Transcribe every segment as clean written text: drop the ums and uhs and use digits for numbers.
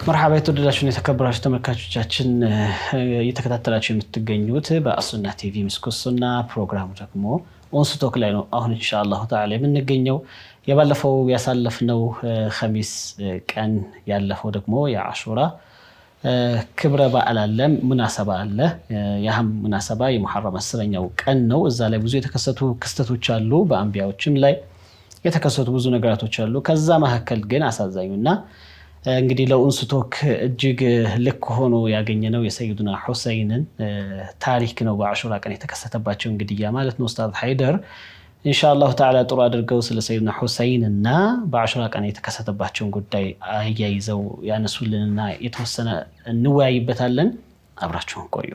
مرحبا የተወደዳችሁና የተከበራችሁ ተመልካቾቻችን እየተከታተላችሁ የምትገኙት በአሱና ቲቪ ምስኩሱና ፕሮግራሙ ደግሞ ኦንስቶክ ላይ ነው። አሁን ኢንሻአላህ ተዓላ የምንገኘው የባለፈው ያሳለፍነው ኸሚስ ቀን ያለፈው ደግሞ የአሹራ ክብረ በዓል አለ፣ ሙናሰባ አለ። ያም ሙናሰባ የሙሐረም 10ኛው ቀን ነው። እዛ ላይ ብዙ የተከሰቱ ክስተቶች አሉ። በአንቢያዎችም ላይ የተከሰቱ ብዙ ነገራቶች አሉ። ከዛ መካከል ግን አሳዛኙና እንግዲህ ለኡንስቶክ እጅግ ልክ ሆኖ ያገኘነው የሰይዱና ሁሰይንን ታሪክ ነው። በአሹራ ቀን የተከሰተባቸው እንግዲህ ማለት ነው። ኡስታዝ ሃይደር ኢንሻአላህ ተዓላ ጥሩ አድርገው ስለ ሰይዱና ሁሰይንና በአሹራ ቀን የተከሰተባቸውን ጉዳይ አያይዘው ያነሱልንና የተወሰነ እንወያይበታለን። አብራችሁን ቆዩ።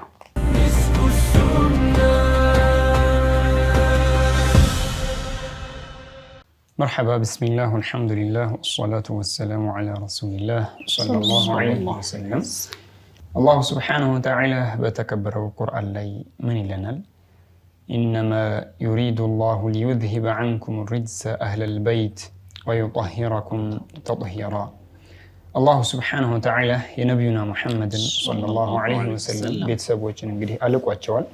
مرحبا بسم الله والحمد لله والصلاة والسلام على رسول الله صلى الله عليه وسلم. الله سبحانه وتعالى بتكبر القرآن لي من لنا إنما يريد الله ليذهب عنكم الرجس أهل البيت ويطهركم تطهيرا. الله سبحانه وتعالى يا نبينا محمد صلى الله عليه وسلم بيتسبوچن እንግዲህ አልቋቸዋል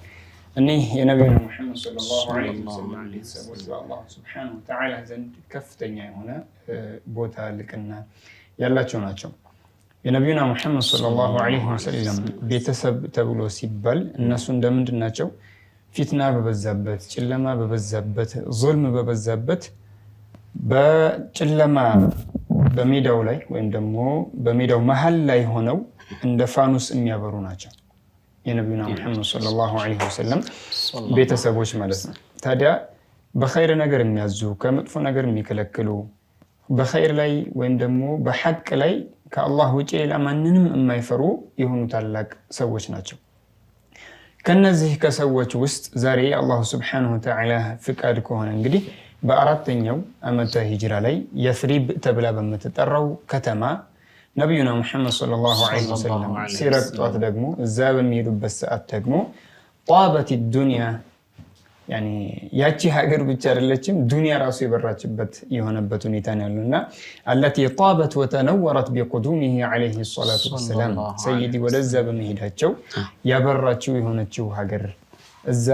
እነዚህ የነብዩና መሐመድ ሰለላሁ ዐለይሂ ወሰለም ቤተሰቦች በአላህ ሱብሓነሁ ወተዓላ ዘንድ ከፍተኛ የሆነ ቦታ ልቅና ያላቸው ናቸው። የነብዩና መሐመድ ሰለላሁ ዐለይሂ ወሰለም ቤተሰብ ተብሎ ሲባል እነሱ እንደምንድን ናቸው? ፊትና በበዛበት፣ ጨለማ በበዛበት፣ ዙልም በበዛበት በጨለማ በሜዳው ላይ ወይም ደግሞ በሜዳው መሃል ላይ ሆነው እንደ ፋኑስ የሚያበሩ ናቸው የነብዩና መሐመድ ሰለላሁ ዐለይሂ ወሰለም ቤተሰቦች ማለት ነው። ታዲያ በኸይር ነገር የሚያዙ ከመጥፎ ነገር የሚከለክሉ በኸይር ላይ ወይም ደግሞ በሐቅ ላይ ከአላህ ውጪ ሌላ ማንንም የማይፈሩ የሆኑ ታላቅ ሰዎች ናቸው። ከነዚህ ከሰዎች ውስጥ ዛሬ አላህ ሱብሓነሁ ወተዓላ ፍቃድ ከሆነ እንግዲህ በአራተኛው ዓመተ ሂጅራ ላይ የፍሪብ ተብላ በምትጠራው ከተማ ነብዩና መሐመድ ሰለላሁ ዐለይሂ ወሰለም ሲረግጧት ደግሞ እዛ በሚሄዱበት ሰዓት ደግሞ ጧበት ዱንያ ያኒ ያቺ ሀገር ብቻ አይደለችም ዱንያ ራሱ የበራችበት የሆነበት ሁኔታ ነው ያለውና التي طابت وتنورت بقدومه عليه الصلاه والسلام ሰይዲ ወደዛ በመሄዳቸው ያበራችው የሆነችው ሀገር እዛ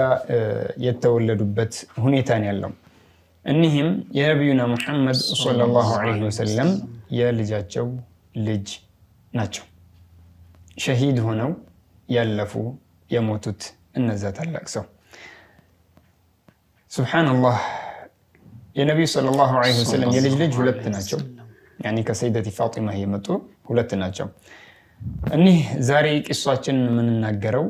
የተወለዱበት ሁኔታ ነው ያለው። እነዚህም የነብዩና መሐመድ ሰለላሁ ዐለይሂ ወሰለም የልጃቸው ልጅ ናቸው። ሸሂድ ሆነው ያለፉ የሞቱት እነዛ ታላቅ ሰው ሱብሃንአላህ። የነብዩ ሰለላሁ ዐለይሂ ወሰለም የልጅ ልጅ ሁለት ናቸው። ያኒ ከሰይደቲ ፋጢማ የመጡ ሁለት ናቸው። እኒህ ዛሬ ቂሷችን የምንናገረው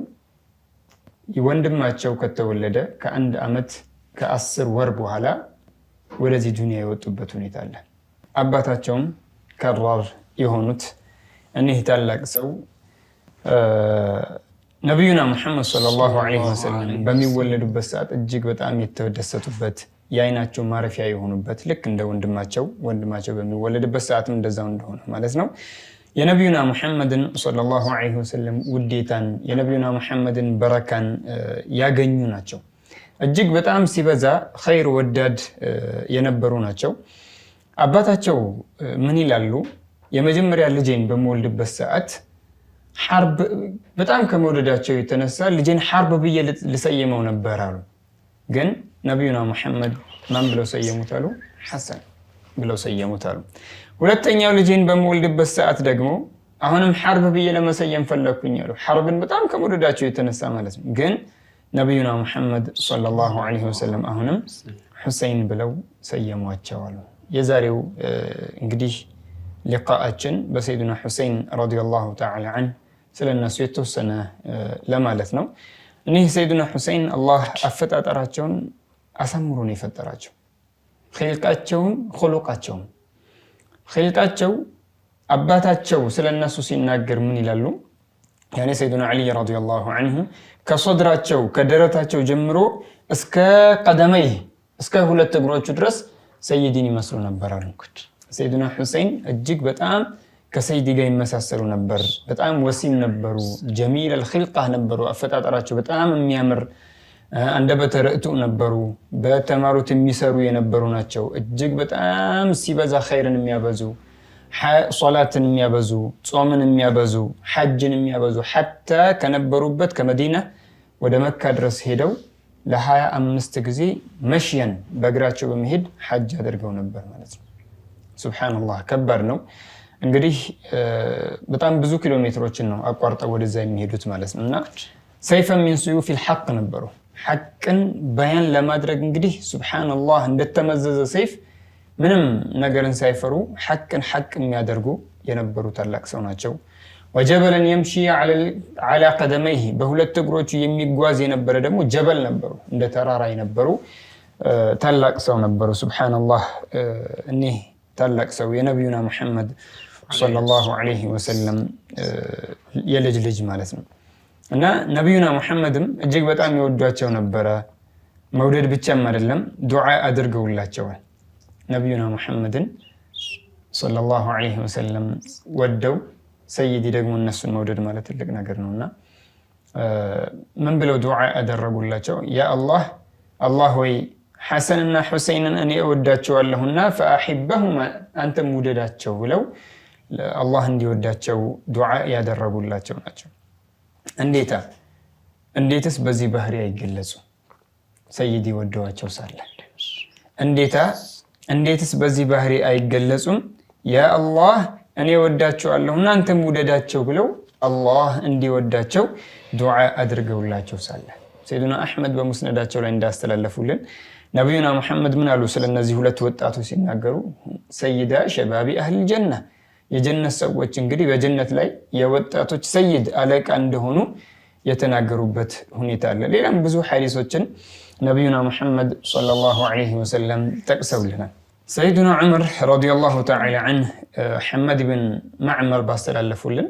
ወንድማቸው ከተወለደ ከአንድ ዓመት ከ10 ወር በኋላ ወደዚህ ዱንያ የወጡበት ሁኔታ አለ። አባታቸውም ከራር የሆኑት እኒህ ታላቅ ሰው ነብዩና መሐመድ ሰለላሁ ዐለይሂ ወሰለም በሚወለዱበት ሰዓት እጅግ በጣም የተደሰቱበት የአይናቸው ማረፊያ የሆኑበት ልክ እንደ ወንድማቸው በሚወለድበት ሰዓትም እንደዛው እንደሆነ ማለት ነው። የነብዩና መሐመድን ሰለላሁ ዐለይሂ ወሰለም ውዴታን የነብዩና መሐመድን በረካን ያገኙ ናቸው። እጅግ በጣም ሲበዛ ኸይር ወዳድ የነበሩ ናቸው። አባታቸው ምን ይላሉ? የመጀመሪያ ልጄን በመወልድበት ሰዓት ሐርብ በጣም ከመወደዳቸው የተነሳ ልጄን ሐርብ ብዬ ልሰየመው ነበር አሉ። ግን ነብዩና መሐመድ ማን ብለው ሰየሙት አሉ? ሐሰን ብለው ሰየሙት አሉ። ሁለተኛው ልጄን በመወልድበት ሰዓት ደግሞ አሁንም ሐርብ ብዬ ለመሰየም ፈለኩኝ አሉ። ሐርብን በጣም ከመወደዳቸው የተነሳ ማለት ነው። ግን ነብዩና መሐመድ ሰለላሁ ዐለይሂ ወሰለም አሁንም ሁሰይን ብለው ሰየሟቸው አሉ። የዛሬው እንግዲህ ሊቃአችን በሰይዱና ሁሰይን ረዲየላሁ ተዓላ ዐንሁ ስለነሱ የተወሰነ ለማለት ነው። እኒህ ሰይዱና ሁሰይን አላህ አፈጣጠራቸውን አሳምሮ ነው የፈጠራቸው። ኺልቃቸውም ኹሉቃቸውም ኺልቃቸው አባታቸው ስለነሱ ሲናገር ምን ይላሉ? ያኔ ሰይዱና አሊ ረዲየላሁ ዐንሁ ከሶድራቸው ከደረታቸው ጀምሮ እስከ ቀደመይ እስከ ሁለት እግሮቹ ድረስ ሰይዲን ይመስሉ ነበር አሉ። ሰይዱና ሁሰይን እጅግ በጣም ከሰይዲ ጋር ይመሳሰሉ ነበር። በጣም ወሲም ነበሩ። ጀሚል الخلقه ነበሩ። አፈጣጠራቸው በጣም የሚያምር አንደበተ ርቱዕ ነበሩ። በተማሩት የሚሰሩ የነበሩ ናቸው። እጅግ በጣም ሲበዛ ኸይርን የሚያበዙ ሶላትን የሚያበዙ ጾምን የሚያበዙ ሐጅን የሚያበዙ ሐታ ከነበሩበት ከመዲና ወደ መካ ድረስ ሄደው ለ25 ጊዜ መሽየን በእግራቸው በመሄድ ሐጅ አድርገው ነበር ማለት ነው። ሱብሃንአላህ ከባድ ነው። እንግዲህ በጣም ብዙ ኪሎ ሜትሮችን ነው አቋርጠው ወደዛ የሚሄዱት ማለት ነው። እና ሰይፈ ሚን ሱዩፊል ሐቅ ነበሩ። ሐቅን በያን ለማድረግ እንግዲህ ሱብሃንአላህ እንደተመዘዘ ሰይፍ ምንም ነገርን ሳይፈሩ ሐቅን ሐቅ የሚያደርጉ የነበሩ ታላቅ ሰው ናቸው። ወጀበለን የምሺ ዐላ ቀደመይህ በሁለት እግሮቹ የሚጓዝ የነበረ ደግሞ ጀበል ነበሩ፣ እንደ ተራራ የነበሩ ታላቅ ሰው ነበሩ። ሱብሃንአላህ እኒህ ታላቅ ሰው የነቢዩና ሙሐመድ ሰለላሁ ዐለይሂ ወሰለም የልጅ ልጅ ማለት ነው። እና ነቢዩና ሙሐመድም እጅግ በጣም ይወዷቸው ነበረ። መውደድ ብቻም አይደለም ዱዓ አድርገውላቸዋል። ነቢዩና ሙሐመድን ሰለላሁ ዐለይሂ ወሰለም ወደው ሰይዲ ደግሞ እነሱን መውደድ ማለት ትልቅ ነገር ነውና ምን ብለው ዱዓ አደረጉላቸው? ያ አላህ ወይ ሐሰንና ሁሰይንን እኔ እወዳቸዋለሁና ፈአሒበሁማ አንተም ውደዳቸው ብለው አላህ እንዲወዳቸው ዱዓ ያደረጉላቸው ናቸው። እንዴትስ በዚህ ባህሪ አይገለጹ? ሰይዲ ወደዋቸው ሳለ እንዴትስ በዚህ ባህሪ አይገለጹም? ያ አላህ እኔ ወዳቸዋለሁና አንተም ውደዳቸው ብለው አላህ እንዲወዳቸው ዱዓ አድርገውላቸው ሳለ ሰይዱና አሕመድ በሙስነዳቸው ላይ እንዳስተላለፉልን ነቢዩና ሙሐመድ ምን አሉ? ስለነዚህ ሁለት ወጣቶች ሲናገሩ ሰይዳ ሸባቢ አህል ጀና የጀነት ሰዎች እንግዲህ በጀነት ላይ የወጣቶች ሰይድ አለቃ እንደሆኑ የተናገሩበት ሁኔታ አለ። ሌላም ብዙ ሐዲሶችን ነቢዩና ሙሐመድ ሰለላሁ ዐለይሂ ወሰለም ጠቅሰውልናል። ሰይዱና ዑመር ረዲየላሁ ተዓላ ዐንሁ ሐመድ ብን ማዕመር ባስተላለፉልን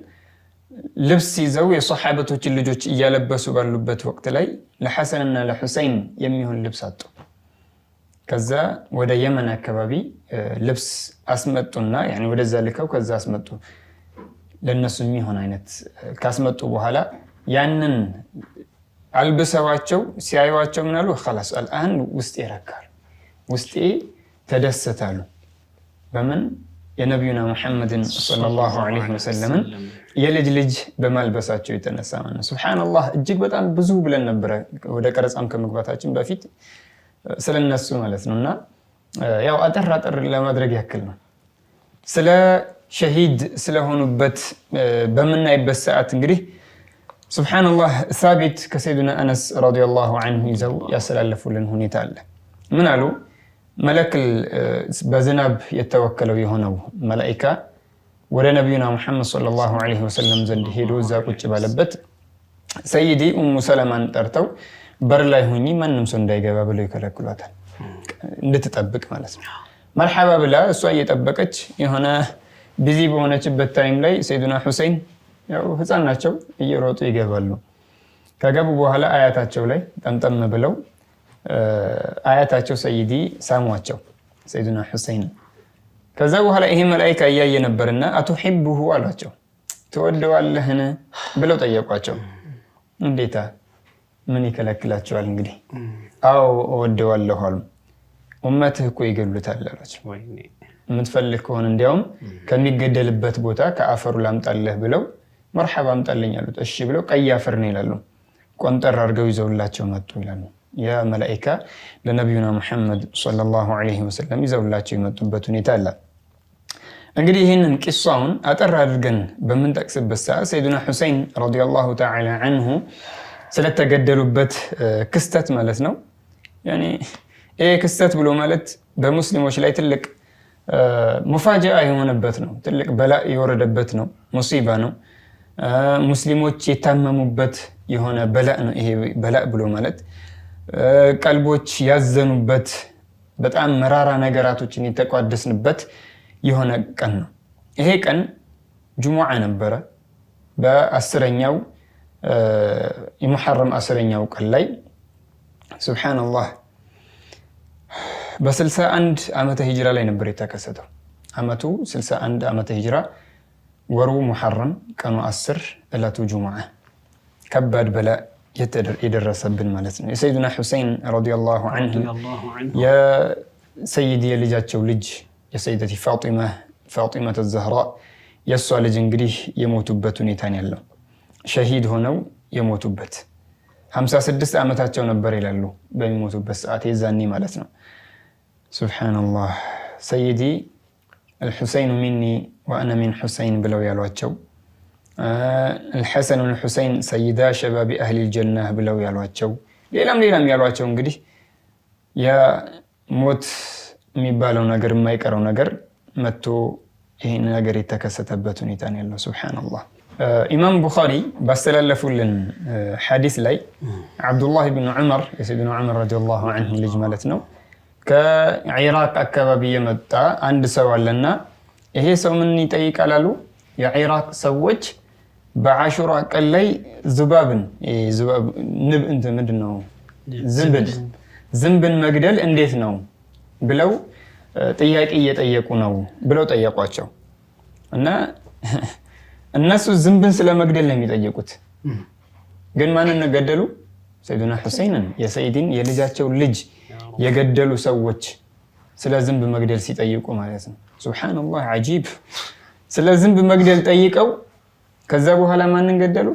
ልብስ ይዘው የሰሓበቶችን ልጆች እያለበሱ ባሉበት ወቅት ላይ ለሐሰንና ለሁሰይን የሚሆን ልብስ አጡ። ከዛ ወደ የመን አካባቢ ልብስ አስመጡና ወደዛ ልከው ከዛ አስመጡ። ለነሱ የሚሆን አይነት ካስመጡ በኋላ ያንን አልብሰዋቸው ሲያዩዋቸው ምናሉ خلاص الان ውስጤ ረካል፣ ውስጤ ተደሰታሉ። በምን የነቢዩና ሙሐመድን ሰለላሁ ዐለይሂ ወሰለም የልጅ ልጅ በማልበሳቸው የተነሳ ማለት ነው። ሱብሃንአላህ እጅግ በጣም ብዙ ብለን ነበረ ወደ ቀረጻም ከመግባታችን በፊት ስለነሱ ማለት ነውና ያው አጠር ለማድረግ ያክል ነው። ስለ ሸሂድ ስለሆኑበት በምናይበት ሰዓት እንግዲህ ሱብሃንአላህ ሳቢት ከሰይዱና አነስ ረዲየላሁ ዐንሁ ይዘው ያስተላለፉልን ሁኔታ አለ። ምን አሉ? መለክል በዝናብ የተወከለው የሆነው መላኢካ ወደ ነቢዩና ሙሐመድ ሰለላሁ ዐለይሂ ወሰለም ዘንድ ሄዶ እዛ ቁጭ ባለበት ሰይዲ ኡሙ ሰለማን ጠርተው በር ላይ ሁኚ ማንም ሰው እንዳይገባ ብለው ይከለክሏታል፣ እንድትጠብቅ ማለት ነው። መርሐባ ብላ እሷ እየጠበቀች የሆነ ቢዚ በሆነችበት ታይም ላይ ሰይዱና ሁሰይን ያው ህፃን ናቸው እየሮጡ ይገባሉ። ከገቡ በኋላ አያታቸው ላይ ጠምጠም ብለው አያታቸው ሰይዲ ሳሟቸው ሰይዱና ሁሰይን። ከዛ በኋላ ይሄ መላኢካ እያየ ነበርና አቱሂቡሁ አሏቸው። ትወደዋለህን ብለው ጠየቋቸው። እንዴታ ምን ይከለክላቸዋል? እንግዲህ አዎ እወደዋለሁ አሉ። ኡመትህ እኮ ይገሉታል አሏቸው። የምትፈልግ ከሆነ እንዲያውም ከሚገደልበት ቦታ ከአፈሩ ላምጣለህ ብለው መርሐባ አምጣልኝ አሉት። እሺ ብለው ቀይ አፈር ነው ይላሉ፣ ቆንጠር አድርገው ይዘውላቸው መጡ ይላሉ። ያ መላኢካ ለነቢዩና ሙሐመድ ሰለላሁ ዐለይሂ ወሰለም ይዘውላቸው የመጡበት ሁኔታ አለ። እንግዲህ ይህንን ቂሷውን አጠር አድርገን በምንጠቅስበት ሰዓት ሰይዱና ሁሰይን ረዲየላሁ ተዓላ ዐንሁ ስለተገደሉበት ክስተት ማለት ነው። ይሄ ክስተት ብሎ ማለት በሙስሊሞች ላይ ትልቅ ሙፋጃአ የሆነበት ነው። ትልቅ በላእ የወረደበት ነው። ሙሲባ ነው። ሙስሊሞች የታመሙበት የሆነ በላእ ነው። ይሄ በላእ ብሎ ማለት ቀልቦች ያዘኑበት በጣም መራራ ነገራቶችን የተቋደስንበት የሆነ ቀን ነው። ይሄ ቀን ጁሙዓ ነበረ። በ10ኛው የሙሐረም 10ኛው ቀን ላይ ሱብሃንአላህ በ61 ዓመተ ሂጅራ ላይ ነበር የተከሰተው። አመቱ 61 ዓመተ ሂጅራ፣ ወሩ ሙሐረም፣ ቀኑ 10፣ እለቱ ጁሙዓ። ከባድ በላእ የደረሰብን ማለት ነው። የሰይዱና ሁሰይን ረዲየላሁ ዐንሁ የሰይድ የልጃቸው ልጅ የሰይደቲ ፋጢማ ፋጢመተ ዘህራ የሷ ልጅ እንግዲህ የሞቱበት ሁኔታ ነው ያለው። ሸሂድ ሆነው የሞቱበት 56 ዓመታቸው ነበር ይላሉ በሚሞቱበት ሰዓት የዛኔ ማለት ነው። ሱብሃንአላህ ሰይዲ አልሁሰይኑ ሚኒ ወአና ሚን ሁሰይን ብለው ያሏቸው፣ አልሐሰን ወልሁሰይን ሰይዳ ሸባቢ አህሊል ጀናህ ብለው ያሏቸው፣ ሌላም ያሏቸው እንግዲህ የሞት የሚባለው ነገር የማይቀረው ነገር መጥቶ ይህን ነገር የተከሰተበት ሁኔታ ነው ያለው። ሱብሃንአላህ ኢማም ቡኻሪ ባስተላለፉልን ሐዲስ ላይ አብዱላህ ብን ዑመር የሰይድና ዑመር ረዲየላሁ ዐንሁ ልጅ ማለት ነው ከኢራቅ አካባቢ የመጣ አንድ ሰው አለና ይሄ ሰው ምን ይጠይቃል አሉ። የኢራቅ ሰዎች በአሹራ ቀን ላይ ዝንብን መግደል እንዴት ነው ብለው ጥያቄ እየጠየቁ ነው ብለው ጠየቋቸው። እና እነሱ ዝንብን ስለመግደል ነው የሚጠየቁት፣ ግን ማንን ገደሉ? ሰይዱና ሁሰይንን የሰይድን የልጃቸው ልጅ የገደሉ ሰዎች ስለ ዝንብ መግደል ሲጠይቁ ማለት ነው። ሱብሃንአላህ አጂብ። ስለ ዝንብ መግደል ጠይቀው ከዛ በኋላ ማንን ገደሉ?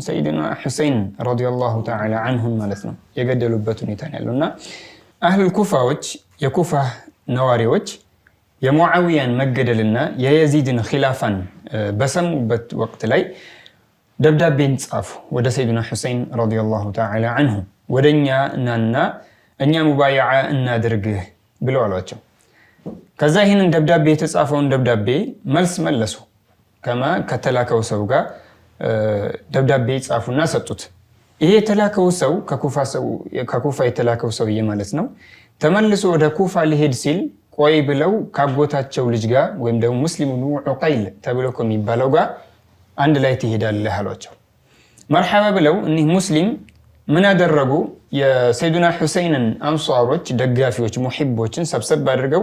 ሰይድና ሁሰይን ረዲየላሁ ተዓላ ዐንሁም ማለት ነው የገደሉበት ሁኔታ ነው ያለውና አህሉል ኩፋዎች የኩፋ ነዋሪዎች የሙዓዊያን መገደልና የየዚድን ኺላፋን በሰሙበት ወቅት ላይ ደብዳቤን ጻፉ ወደ ሰይድና ሁሰይን ረዲየላሁ ተዓላ ዐንሁ፣ ወደኛ እናና እኛ ሙባይዓ እናድርግህ ብለው አሏቸው። ከዛ ይህንን ደብዳቤ የተጻፈውን ደብዳቤ መልስ መለሱ። ከተላከው ሰው ጋር ደብዳቤ ጻፉና ሰጡት። ይሄ የተላከው ሰው ከኩፋ የተላከው ሰውዬ ማለት ነው ተመልሶ ወደ ኩፋ ሊሄድ ሲል ቆይ ብለው ካጎታቸው ልጅ ጋር ወይም ደግሞ ሙስሊም ብኑ ዑቀይል ተብሎ ከሚባለው ጋር አንድ ላይ ትሄዳለህ አሏቸው። መርሐባ ብለው እኒህ ሙስሊም ምን አደረጉ? የሰይዱና ሁሰይንን አንሷሮች ደጋፊዎች ሙሂቦችን ሰብሰብ አድርገው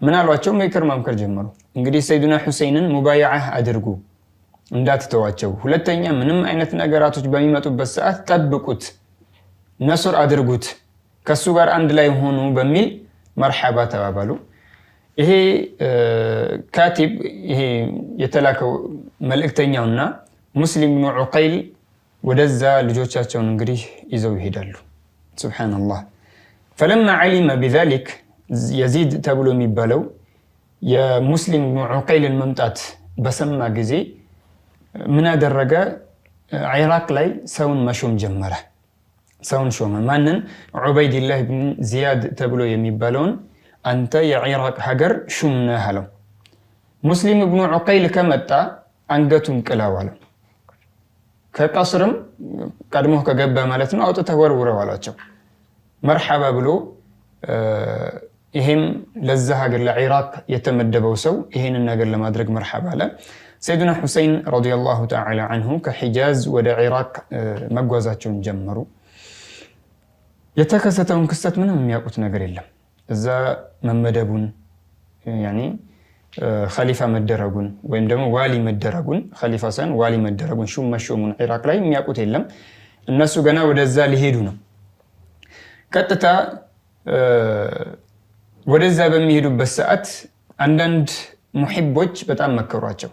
ምን አሏቸው? ምክር ማምከር ጀመሩ። እንግዲህ ሰይዱና ሁሰይንን ሙባይዓህ አድርጉ፣ እንዳትተዋቸው፣ ሁለተኛ ምንም አይነት ነገራቶች በሚመጡበት ሰዓት ጠብቁት፣ ነሱር አድርጉት፣ ከሱ ጋር አንድ ላይ ሆኑ በሚል መርሐባ ተባባሉ። ይሄ ካቲብ ይሄ የተላከው መልእክተኛውና ሙስሊም ብኑ ዑቀይል ወደዛ ልጆቻቸውን እንግዲህ ይዘው ይሄዳሉ። ሱብሃንአላህ ፈለማ ዓሊመ ቢዛሊክ የዚድ ተብሎ የሚባለው የሙስሊም ብኑ ዑቀይልን መምጣት በሰማ ጊዜ ምን አደረገ? ኢራቅ ላይ ሰውን መሾም ጀመረ። ሰውን ሾመ። ማንን? ዑበይድላህ ብን ዚያድ ተብሎ የሚባለውን አንተ የኢራቅ ሀገር ሹም ነህ አለው። ሙስሊም ብኑ ዑቀይል ከመጣ አንገቱን ቅላው አለው። ከቀስርም ቀድሞ ከገባ ማለት ነው አውጥተህ ወርውረው አላቸው። መርሐባ ብሎ ይሄም ለዛ ሀገር ለኢራቅ የተመደበው ሰው ይሄንን ነገር ለማድረግ መርሐባ አለ። ሰይዱና ሁሰይን ረዲየላሁ ተዓላ ዐንሁ ከሒጃዝ ወደ ኢራቅ መጓዛቸውን ጀመሩ። የተከሰተውን ክስተት ምንም የሚያውቁት ነገር የለም። እዛ መመደቡን ያኒ ኸሊፋ መደረጉን ወይም ደግሞ ዋሊ መደረጉን ኸሊፋ ሳይሆን ዋሊ መደረጉን ሹም መሾሙን ኢራቅ ላይ የሚያውቁት የለም። እነሱ ገና ወደዛ ሊሄዱ ነው። ቀጥታ ወደዛ በሚሄዱበት ሰዓት አንዳንድ ሙሂቦች በጣም መከሯቸው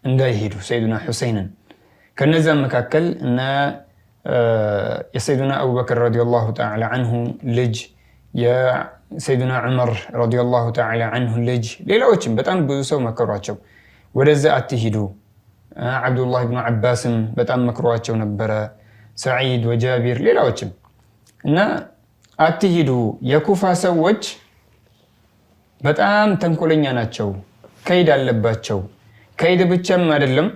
እንዳይሄዱ ሰይዱና ሁሰይንን። ከነዛም መካከል እና የሰይዱና አቡበክር ረዲየላሁ ተዓላ ዐንሁ ልጅ፣ የሰይዱና ዑመር ረዲየላሁ ተዓላ ዐንሁ ልጅ፣ ሌላዎችም በጣም ብዙ ሰው መከሯቸው ወደዛ አትሂዱ። አብዱላህ ብኑ ዓባስም በጣም መክሯቸው ነበረ፣ ሰዒድ ወጃቢር ሌላዎችም እና አትሂዱ፣ የኩፋ ሰዎች በጣም ተንኮለኛ ናቸው፣ ከይድ አለባቸው። ከይድ ብቻም አይደለም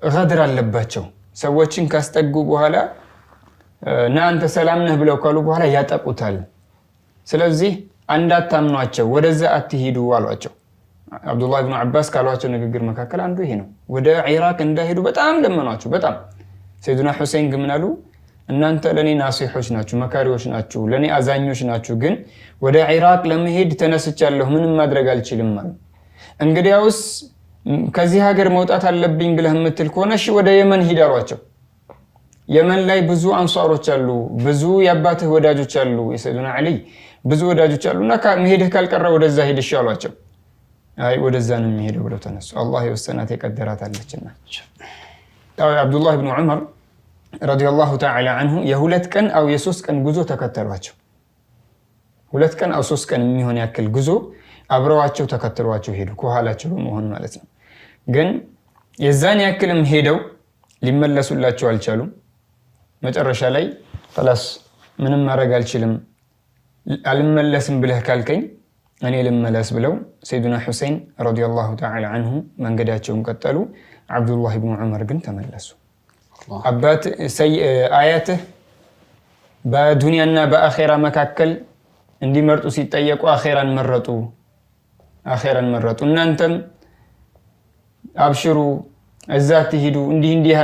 ገድር አለባቸው። ሰዎችን ካስጠጉ በኋላ እና አንተ ሰላም ነህ ብለው ካሉ በኋላ ያጠቁታል። ስለዚህ እንዳታምኗቸው፣ ወደዛ አትሂዱ አሏቸው። አብዱላህ ብኑ ዓባስ ካሏቸው ንግግር መካከል አንዱ ይሄ ነው። ወደ ኢራቅ እንዳይሄዱ በጣም ለመኗቸው። በጣም ሰይዱና ሁሰይን ግን ምን አሉ? እናንተ ለኔ ናሲሖች ናችሁ፣ መካሪዎች ናችሁ፣ ለኔ አዛኞች ናችሁ፣ ግን ወደ ኢራቅ ለመሄድ ተነስቻለሁ፣ ምንም ማድረግ አልችልም አሉ። እንግዲያውስ ከዚህ ሀገር መውጣት አለብኝ ብለህ የምትል ከሆነ እሺ ወደ የመን ሂድ አሏቸው። የመን ላይ ብዙ አንሷሮች አሉ፣ ብዙ የአባትህ ወዳጆች አሉ፣ የሰይዱና ዓሊ ብዙ ወዳጆች አሉና መሄድህ ካልቀረ ወደዛ ሂድ እሺ አሏቸው። አይ ወደዛ ነው የሚሄደው ብለው ተነሱ። አላህ የወሰናት የቀደራት አለችና አብዱላህ ብን ዑመር ረዲየላሁ ተዓላ አንሁ የሁለት ቀን አው የሶስት ቀን ጉዞ ተከተሏቸው። 2 ቀን አው 3 ቀን የሚሆን ያክል ጉዞ አብረዋቸው ተከተሏቸው ሄዱ፣ ከኋላቸው በመሆን ማለት ነው። ግን የዛን ያክልም ሄደው ሊመለሱላቸው አልቻሉም። መጨረሻ ላይ خلاص ምንም ማድረግ አልችልም አልመለስም ብለህ ካልከኝ እኔ ልመለስ ብለው ሰይዱና ሁሴን ረዲየላሁ ተዓላ አንሁ መንገዳቸውን ቀጠሉ። አብዱላህ ብን ዑመር ግን ተመለሱ። አባት አያትህ በዱንያና በአኼራ መካከል እንዲመርጡ ሲጠየቁ አኼራን መረጡ። እናንተም አብሽሩ እዛ ትሄዱ እንዲህ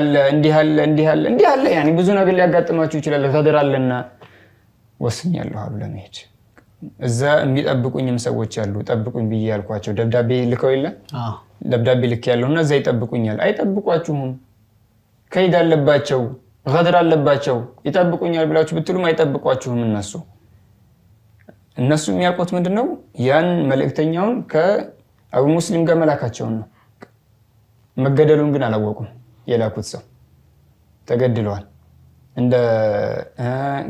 አለ ያኒ ብዙ ነገር ሊያጋጥማችሁ ይችላል። ተደራለና ወስኛለሁ አሉ ለመሄድ። እዛ የሚጠብቁኝም ሰዎች አሉ፣ ጠብቁኝ ብዬ ያልኳቸው ደብዳቤ ልከው የለ ደብዳቤ ልክ ያለውና እዛ ይጠብቁኛል። አይጠብቋችሁም፣ ከይድ አለባቸው፣ ገድር አለባቸው። ይጠብቁኛል ብላችሁ ብትሉም አይጠብቋችሁም። እነሱ የሚያውቁት ምንድነው ያን መልእክተኛውን ከአቡ ሙስሊም ጋር መላካቸውን ነው። መገደሉን ግን አላወቁም። የላኩት ሰው ተገድለዋል። እንደ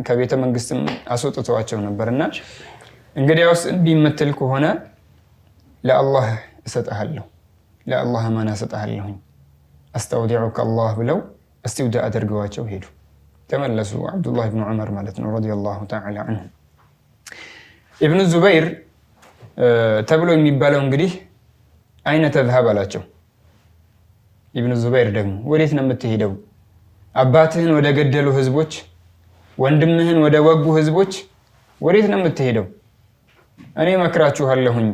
ከቤተ መንግስትም አስወጥተዋቸው ነበርና እንግዲያውስ እንዲህ የምትል ከሆነ ለአላህ እሰጥሃለሁ፣ ለአላህ አማና እሰጥሃለሁኝ አስተውዲዑከ አላህ ብለው እስቲውዳ አድርገዋቸው ሄዱ። ተመለሱ። አብዱላህ ብን ዑመር ማለት ነው ረዲየላሁ ተዓላ አንሁ። ኢብኑ ዙበይር ተብሎ የሚባለው እንግዲህ አይነ ተዝሀብ አላቸው። ኢብኑ ዙበይር ደግሞ ወዴት ነው የምትሄደው? አባትህን ወደ ገደሉ ህዝቦች፣ ወንድምህን ወደ ወጉ ህዝቦች ወዴት ነው የምትሄደው? እኔ መክራችኋለሁኝ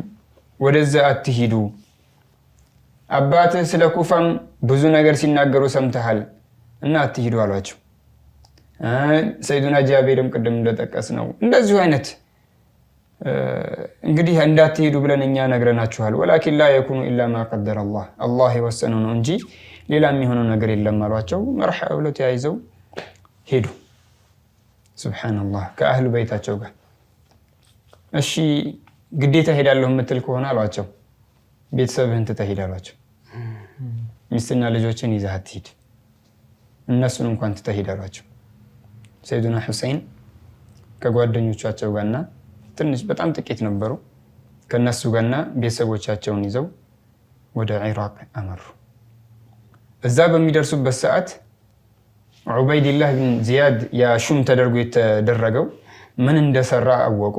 ወደዛ አትሂዱ። አባትህ ስለ ኩፋም ብዙ ነገር ሲናገሩ ሰምተሃል እና አትሂዱ አሏቸው። ሰይዱና ጃቢርም ቅድም እንደጠቀስ ነው እንደዚሁ አይነት እንግዲህ እንዳትሄዱ ብለን እኛ ነግረናችኋል። ወላኪን ላ የኩኑ ኢላ ማ ቀደረ አላህ የወሰነው ነው እንጂ ሌላ የሚሆነው ነገር የለም አሏቸው። መርሐባ ብለው ተያይዘው ሄዱ። ሱብሃንአላህ ከአህሉ በይታቸው ጋር። እሺ ግዴታ ሄዳለሁ የምትል ከሆነ አሏቸው ቤተሰብህን ትተህ ሂድ አሏቸው። ሚስትና ልጆችን ይዘህ አትሂድ፣ እነሱን እንኳን ትተህ ሂድ አሏቸው። ሰይዱና ሁሴን ከጓደኞቻቸው ጋርና ትንሽ በጣም ጥቂት ነበሩ፣ ከነሱ ጋርና ቤተሰቦቻቸውን ይዘው ወደ ኢራቅ አመሩ። እዛ በሚደርሱበት ሰዓት ዑበይድላህ ብን ዚያድ ያሹም ተደርጎ የተደረገው ምን እንደሰራ አወቁ።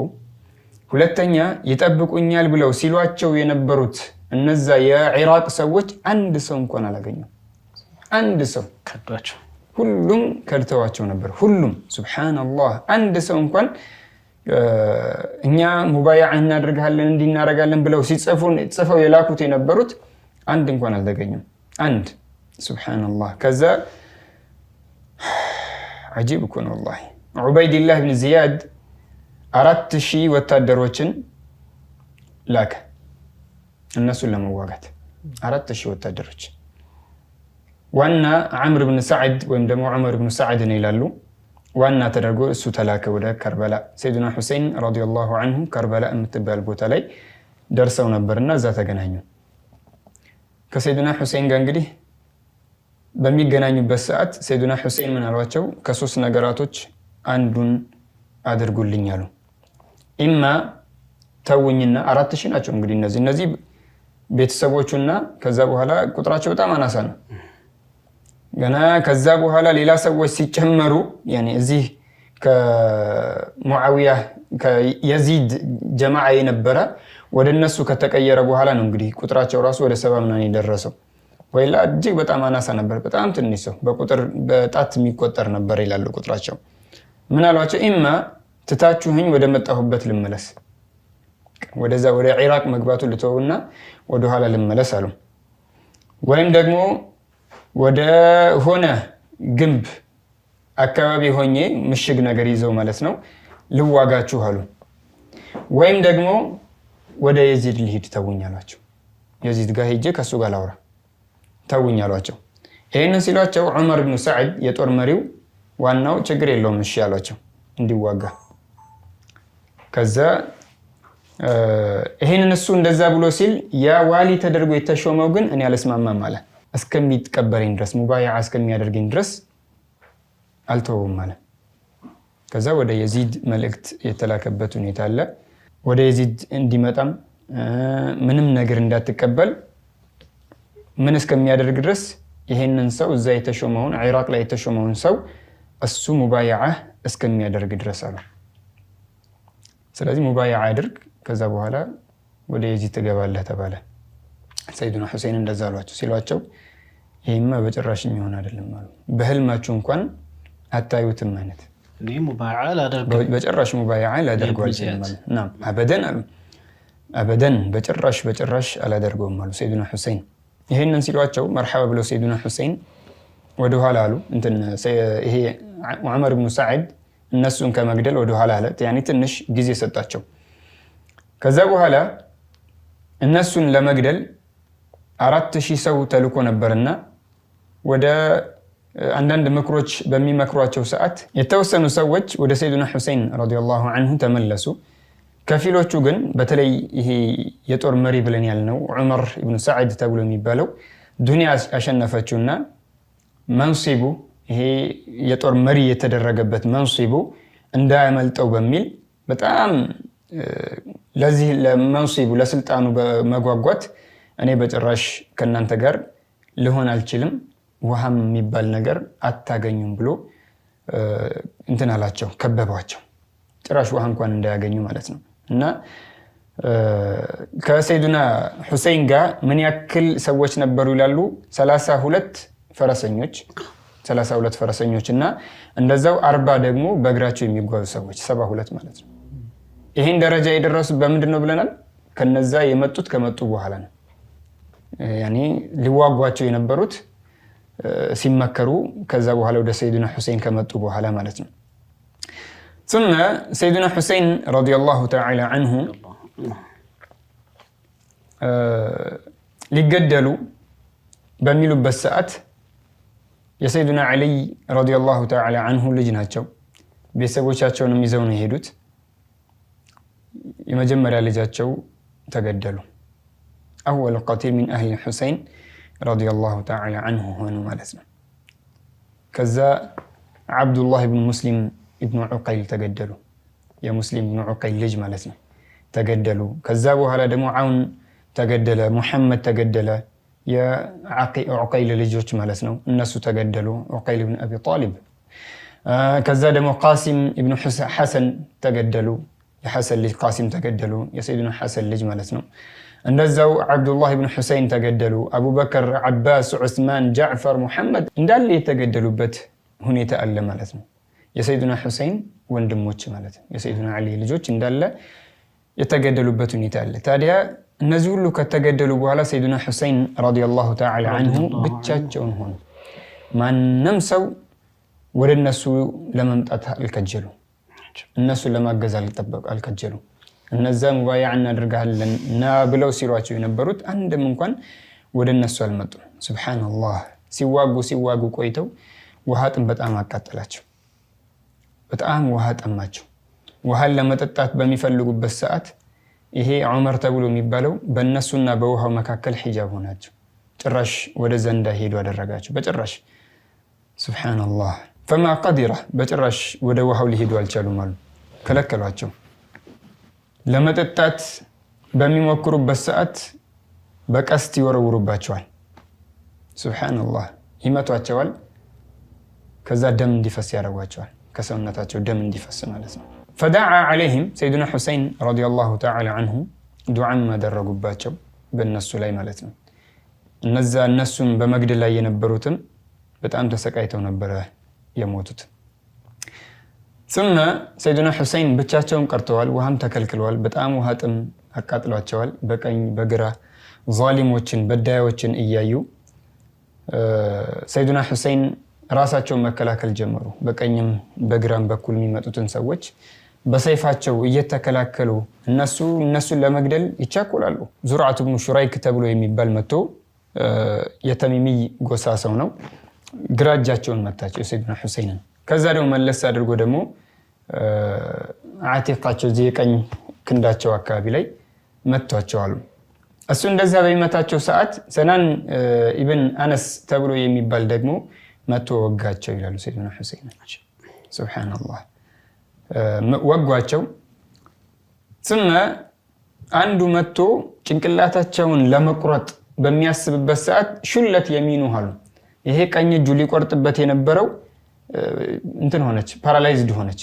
ሁለተኛ ይጠብቁኛል ብለው ሲሏቸው የነበሩት እነዛ የኢራቅ ሰዎች አንድ ሰው እንኳን አላገኙም። አንድ ሰው ከዷቸው፣ ሁሉም ከድተዋቸው ነበር። ሁሉም ሱብሃንአላህ አንድ ሰው እንኳን እኛ ሙባያዓ እናደርጋለን እንዲናረጋለን ብለው ጽፈው የላኩት የነበሩት አንድ እንኳን አልተገኘም። አንድ ሱብሃንአላህ። ከዛ አጂብ እኮ ነው ወላሂ። ዑበይድላህ ብን ዚያድ 4000 ወታደሮችን ላከ እነሱን ለመዋጋት 4000 ወታደሮች። ዋና ዐምር ብን ሰዕድ ወይም ደግሞ ዑመር ብን ሰዕድ ነው ይላሉ። ዋና ተደርጎ እሱ ተላከ ወደ ከርበላ። ሰይዱና ሁሴን ረዲየላሁ አንሁ ከርበላ የምትባል ቦታ ላይ ደርሰው ነበርና እዛ ተገናኙ። ከሰይዱና ሁሴን ጋር እንግዲህ በሚገናኙበት ሰዓት ሰይዱና ሁሴን ምን አሏቸው? ከሶስት ነገራቶች አንዱን አድርጉልኝ አሉ። ኢማ ተውኝና 4000 ናቸው እንግዲህ እነዚህ ቤተሰቦቹና ከዛ በኋላ ቁጥራቸው በጣም አናሳ ነው። ገና ከዛ በኋላ ሌላ ሰዎች ሲጨመሩ ያኔ እዚህ ከሙዓዊያ ከየዚድ ጀማዓ የነበረ ወደ እነሱ ከተቀየረ በኋላ ነው እንግዲህ ቁጥራቸው ራሱ ወደ 70 ምናምን የደረሰው። ወይላ እጅግ በጣም አናሳ ነበር፣ በጣም ትንሽ ሰው በቁጥር በጣት የሚቆጠር ነበር ይላሉ ቁጥራቸው። ምን አሏቸው? ኢማ ትታችሁኝ ወደ መጣሁበት ልመለስ፣ ወደዛ ወደ ኢራቅ መግባቱ ልተውና ወደ ኋላ ልመለስ አሉ። ወይም ደግሞ ወደ ሆነ ግንብ አካባቢ ሆኜ ምሽግ ነገር ይዘው ማለት ነው ልዋጋችሁ አሉ። ወይም ደግሞ ወደ የዚድ ልሂድ ተውኝ አሏቸው። የዚድ ጋር ሄጄ ከሱ ጋር ላውራ ተውኝ አሏቸው። ይሄንን ሲሏቸው ዑመር ብን ሰዕድ የጦር መሪው ዋናው ችግር የለውም እሺ አሏቸው እንዲዋጋ። ከዛ ይሄንን እሱ እንደዛ ብሎ ሲል ያ ዋሊ ተደርጎ የተሾመው ግን እኔ አልስማማም አለ። እስከሚቀበረኝ ድረስ ሙባይዓ እስከሚያደርገኝ ድረስ አልተወውም አለ። ከዛ ወደ የዚድ መልእክት የተላከበት ሁኔታ አለ። ወደ የዚድ እንዲመጣም ምንም ነገር እንዳትቀበል ምን እስከሚያደርግ ድረስ ይሄንን ሰው እዛ የተሾመውን ኢራቅ ላይ የተሾመውን ሰው እሱ ሙባይዓ እስከሚያደርግ ድረስ አለ። ስለዚህ ሙባይዓ አድርግ፣ ከዛ በኋላ ወደ የዚድ ትገባለህ ተባለ። ሰይዱና ሁሴን እንደዛ ሲሏቸው ይሄማ በጭራሽ የሚሆን አይደለም አሉ። በህልማችሁ እንኳን አታዩትም አይነት እኔ ሙባይዓ ላደርገው በጭራሽ ሙባይዓ ላደርገው አልችልም አሉ። ናም አበደን አሉ። አበደን በጭራሽ አላደርገውም አሉ ሰይዱና ሁሴን። ይሄንን ሲሏቸው መርሐባ ብለው ሰይዱና ሁሴን ወደ ኋላ አሉ። ይሄ ዑመር ኢብኑ ሰዓድ እነሱን ከመግደል ወደ ኋላ አለ። ያኒ ትንሽ ጊዜ ሰጣቸው። ከዛ በኋላ እነሱን ለመግደል 4000 ሰው ተልኮ ነበርና ወደ አንዳንድ ምክሮች በሚመክሯቸው ሰዓት የተወሰኑ ሰዎች ወደ ሰይዱና ሁሴን ረዲየላሁ ዐንሁ ተመለሱ። ከፊሎቹ ግን በተለይ ይሄ የጦር መሪ ብለን ያልነው ዑመር ኢብኑ ሰዓድ ተብሎ የሚባለው ዱንያ አሸነፈችውና መንሲቡ ይሄ የጦር መሪ የተደረገበት መንሲቡ እንዳያመልጠው በሚል በጣም ለዚህ ለመንሲቡ ለስልጣኑ በመጓጓት እኔ በጭራሽ ከናንተ ጋር ልሆን አልችልም፣ ውሃም የሚባል ነገር አታገኙም ብሎ እንትን አላቸው፣ ከበቧቸው። ጭራሽ ውሃ እንኳን እንዳያገኙ ማለት ነው። እና ከሰይዱና ሁሴን ጋር ምን ያክል ሰዎች ነበሩ ይላሉ? 32 ፈረሰኞች እና እንደዛው 40 ደግሞ በእግራቸው የሚጓዙ ሰዎች 72 ማለት ነው። ይሄን ደረጃ የደረሱት በምንድን ነው ብለናል? ከነዛ የመጡት ከመጡ በኋላ ነው። ያኔ ሊዋጓቸው የነበሩት ሲመከሩ ከዛ በኋላ ወደ ሰይዱና ሁሴን ከመጡ በኋላ ማለት ነው። ثم سيدنا حسين رضي الله تعالى عنه ሊገደሉ በሚሉበት ሰዓት የሰይዱና ዓሊ رضي الله تعالى عنه ልጅ ናቸው። ቤተሰቦቻቸውንም ይዘው ነው የሄዱት። የመጀመሪያ ልጃቸው ተገደሉ። أول قتيل من أهل الحسين رضي الله تعالى عنه ሆኑ ማለት ነው። ከዛ አብዱላህ ኢብኑ ሙስሊም ኢብኑ ዑቀይል ተገደሉ። የሙስሊም ኢብኑ ዑቀይል ልጅ ማለት ነው ተገደሉ። ከዛ በኋላ ደግሞ ዓውን ተገደለ፣ ሙሐመድ ተገደለ። የዑቀይል ልጆች ማለት ነው እነሱ ተገደሉ። ዑቀይል ኢብኑ አቢ ጣሊብ። ከዛ ደግሞ ቃሲም ኢብኑ ሐሰን ተገደሉ። የሐሰን ልጅ ቃሲም ተገደሉ። የሰይዱና ሐሰን ልጅ ማለት ነው። እንደዛው አብዱላህ ኢብኑ ሁሴን ተገደሉ። አቡበከር፣ ዓባስ፣ ዑስማን፣ ጃዕፈር፣ ሙሐመድ እንዳለ የተገደሉበት ሁኔታ አለ ማለት ነው። የሰይዱና ሁሴን ወንድሞች ማለት ነው የሰይዱና ዓሊ ልጆች እንዳለ የተገደሉበት ሁኔታ አለ። ታዲያ እነዚህ ሁሉ ከተገደሉ በኋላ ሰይዱና ሁሴን ረዲየላሁ ተዓላ ዐንሁ ብቻቸውን ሆኑ። ማንም ሰው ወደ እነሱ ለመምጣት አልከጀሉ፣ እነሱን ለማገዝ አልከጀሉ። እነዛ ሙባይዓ እናደርጋለን እና ብለው ሲሏቸው የነበሩት አንድም እንኳን ወደ እነሱ አልመጡም። ሱብሓነላህ። ሲዋጉ ቆይተው ውሃ ጥም በጣም አቃጠላቸው። በጣም ውሃ ጠማቸው። ውሃን ለመጠጣት በሚፈልጉበት ሰዓት ይሄ ዑመር ተብሎ የሚባለው በእነሱና በውሃው መካከል ሒጃብ ሆናቸው። ጭራሽ ወደዛ እንዳይሄዱ አደረጋቸው። በጭራሽ ሱብሓነላህ። ፈማ ቀዲረ በጭራሽ ወደ ውሃው ሊሄዱ አልቻሉም አሉ፣ ከለከሏቸው። ለመጠጣት በሚሞክሩበት ሰዓት በቀስት ይወረውሩባቸዋል። ሱብሓነላህ። ይመቷቸዋል። ከዛ ደም እንዲፈስ ያደርጓቸዋል። ከሰውነታቸው ደም እንዲፈስ ማለት ነው። ፈዳዓ ዐለይሂም ሰይዱና ሁሴን ረዲየላሁ ተዓላ ዐንሁ ዱዓም አደረጉባቸው በእነሱ ላይ ማለት ነው። እነሱም በመግደል ላይ የነበሩትም በጣም ተሰቃይተው ነበረ የሞቱት። ثم ሰይዱና ሁሴን ብቻቸውን ቀርተዋል። ውሃም ተከልክለዋል። በጣም ውሃ ጥም አቃጥሏቸዋል። በቀኝ በግራ ዛሊሞችን በዳዮችን እያዩ ሰይዱና ሁሴን ራሳቸውን መከላከል ጀመሩ። በቀኝም በግራም በኩል የሚመጡትን ሰዎች በሰይፋቸው እየተከላከሉ እነሱን ለመግደል ይቻኮላሉ። ዙርዓት ብኑ ሹራይክ ተብሎ የሚባል መጥቶ የተሚሚ ጎሳ ሰው ነው። ግራ እጃቸውን መታቸው የሰይዱና ሁሴንን። ከዛ ደግሞ መለስ አድርጎ ደግሞ አቲቃቸው የቀኝ ክንዳቸው አካባቢ ላይ መቷቸው አሉ። እሱ እንደዛ በሚመታቸው ሰዓት ሰናን ኢብን አነስ ተብሎ የሚባል ደግሞ መቶ ወጋቸው ይላሉ ሰይዱና ሁሰይን። ሱብሃንአላህ ወጓቸው። ስመ አንዱ መቶ ጭንቅላታቸውን ለመቁረጥ በሚያስብበት ሰዓት ሹለት የሚኑ አሉ። ይሄ ቀኝ እጁ ሊቆርጥበት የነበረው እንትን ሆነች፣ ፓራላይዝድ ሆነች፣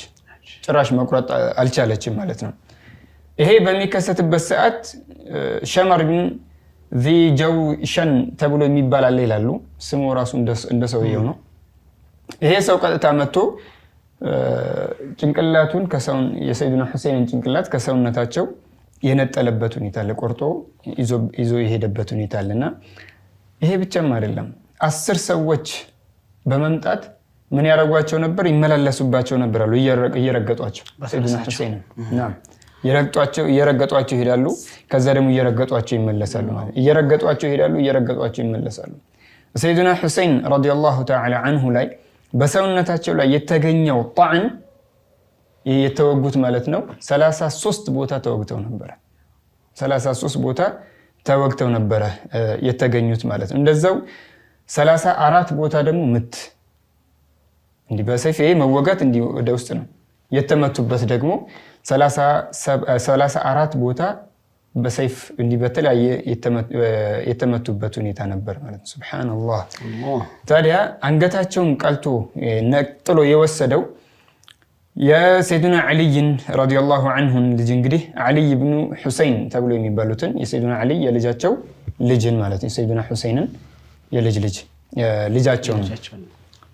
ጭራሽ መቁረጥ አልቻለችም ማለት ነው። ይሄ በሚከሰትበት ሰዓት ሸመር ግን ዚ ጀውሸን ተብሎ የሚባል አለ ይላሉ። ስሙ ራሱ እንደ ሰውየው ነው። ይሄ ሰው ቀጥታ መጥቶ ጭንቅላቱን የሰይዱና ሁሰይንን ጭንቅላት ከሰውነታቸው የነጠለበት ሁኔታ ለቆርጦ ይዞ የሄደበት ሁኔታ አለና ይሄ ብቻም አይደለም 10 ሰዎች በመምጣት ምን ያረጓቸው ነበር? ይመላለሱባቸው ነበር አሉ እየረገጧቸው ሰይዱና ሁሰይን እየረገጧቸው ይሄዳሉ። ከዛ ደግሞ እየረገጧቸው ይመለሳሉ ማለት እየረገጧቸው ይሄዳሉ፣ እየረገጧቸው ይመለሳሉ። ሰይዱና ሁሰይን ረዲየላሁ ተዓላ አንሁ ላይ በሰውነታቸው ላይ የተገኘው ጣዕን የተወጉት ማለት ነው 33 ቦታ ተወግተው ነበር። 33 ቦታ ተወግተው ነበር የተገኙት ማለት ነው። እንደዛው 34 ቦታ ደግሞ ምት እንዲህ በሰይፍ መወጋት እንዲህ ወደ ውስጥ ነው የተመቱበት ደግሞ 34 ቦታ በሰይፍ እንዲህ በተለያየ የተመቱበት ሁኔታ ነበር ማለት ነው። ሱብሃንአላህ። ታዲያ አንገታቸውን ቀልቶ ነጥሎ የወሰደው የሰይዱና አልይን ረዲየላሁ ዐንሁን ልጅ እንግዲህ አልይ ኢብኑ ሁሰይን ተብሎ የሚባሉትን የሰይዱና አልይ የልጃቸው ልጅን ማለት ነው። የሰይዱና ሁሰይንን የልጅ ልጃቸው ነው።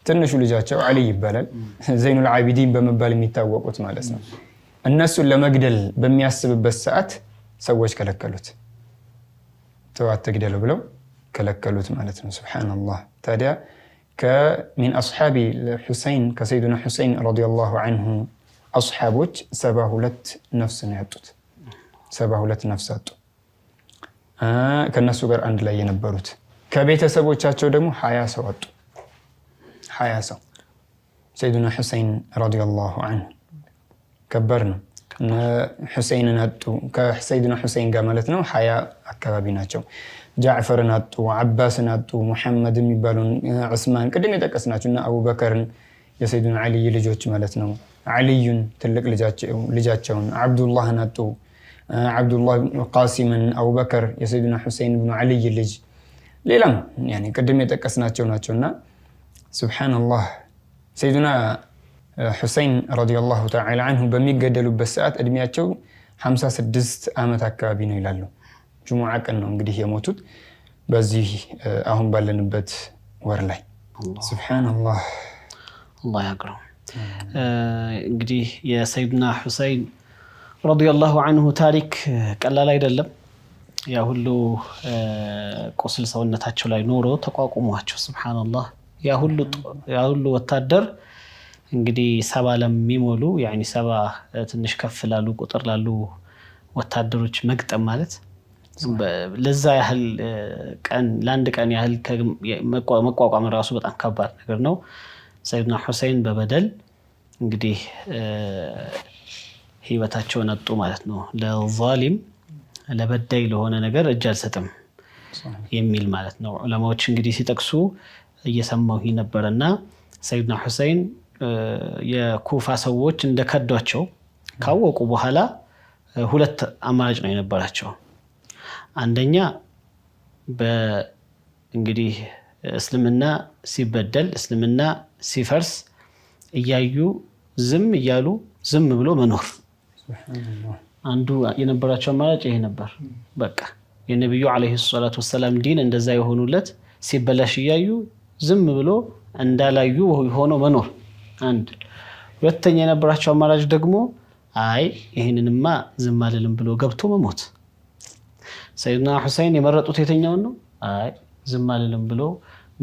ትንሹ ልጃቸው አልይ ይባላል። ዘይኑል ዓቢዲን በመባል የሚታወቁት ማለት ነው። እነሱን ለመግደል በሚያስብበት ሰዓት ሰዎች ከለከሉት። ተዋት ተግደሉ ብለው ከለከሉት ማለት ነው። ሱብሃንአላህ። ታዲያ ከሚን አስሓቢ ሁሰይን ከሰይዱና ሁሰይን ረዲየላሁ ዐንሁ አስሓቦች 72 ነፍስ ነው ያጡት። 72 ነፍስ አጡ ከነሱ ጋር አንድ ላይ የነበሩት። ከቤተሰቦቻቸው ደግሞ 20 ሰው አጡ። 20 ሰው ሰይዱና ሁሰይን ረዲየላሁ ዐንሁ ከባድ ነው። ሁሰይንን አጡ ከሰይዱና ሁሰይን ጋር ማለት ነው 20 አካባቢ ናቸው። ጃዕፈርን አጡ፣ አባስን አጡ፣ ሙሐመድ የሚባሉን ዑስማን ቅድም የጠቀስናቸውና አቡበከርን የሰይዱና አልይ ልጆች ማለት ነው። አልዩን ትልቅ ልጃቸውን አብዱላህን አጡ። አብዱላህ ቃሲምን፣ አቡበከር የሰይዱና ሁሰይን ብኑ አልይ ልጅ፣ ሌላም ያኔ ቅድም የጠቀስናቸው ናቸውና ሱብሃንአላህ። ሰይዱና ሁሰይን ረዲየላሁ ተዓላ አንሁ በሚገደሉበት ሰዓት እድሜያቸው 56 ዓመት አካባቢ ነው ይላሉ። ጁሙዓ ቀን ነው እንግዲህ የሞቱት በዚህ አሁን ባለንበት ወር ላይ። ሱብሃንአላህ አላህ ያግረው። እንግዲህ የሰይዱና ሁሰይን ረዲየላሁ አንሁ ታሪክ ቀላል አይደለም። ያ ሁሉ ቁስል ሰውነታቸው ላይ ኖሮ ተቋቁሟቸው ሱብሃንአላህ ያ ሁሉ ወታደር እንግዲህ 70 ለሚሞሉ ያኒ 70 ትንሽ ከፍ ላሉ ቁጥር ላሉ ወታደሮች መግጠም ማለት ለዛ ያህል ቀን ለአንድ ቀን ያህል መቋቋም ራሱ በጣም ከባድ ነገር ነው። ሰይዱና ሁሰይን በበደል እንግዲህ ህይወታቸውን አጡ ማለት ነው። ለዛሊም ለበዳይ ለሆነ ነገር እጅ አልሰጥም የሚል ማለት ነው። ዑለማዎች እንግዲህ ሲጠቅሱ እየሰማሁ ነበርና ሰይዱና ሁሰይን የኩፋ ሰዎች እንደከዷቸው ካወቁ በኋላ 2 አማራጭ ነው የነበራቸው። አንደኛ እንግዲህ እስልምና ሲበደል እስልምና ሲፈርስ እያዩ ዝም እያሉ ዝም ብሎ መኖር። አንዱ የነበራቸው አማራጭ ይሄ ነበር። በቃ የነብዩ አለይሂ ሰላቱ ወሰለም ዲን እንደዛ የሆኑለት ሲበላሽ እያዩ ዝም ብሎ እንዳላዩ ሆኖ መኖር አንድ። ሁለተኛ የነበራቸው አማራጭ ደግሞ አይ ይሄንንማ ዝም አልልም ብሎ ገብቶ መሞት። ሰይዱና ሁሰይን የመረጡት የትኛውን ነው? አይ ዝም አልልም ብሎ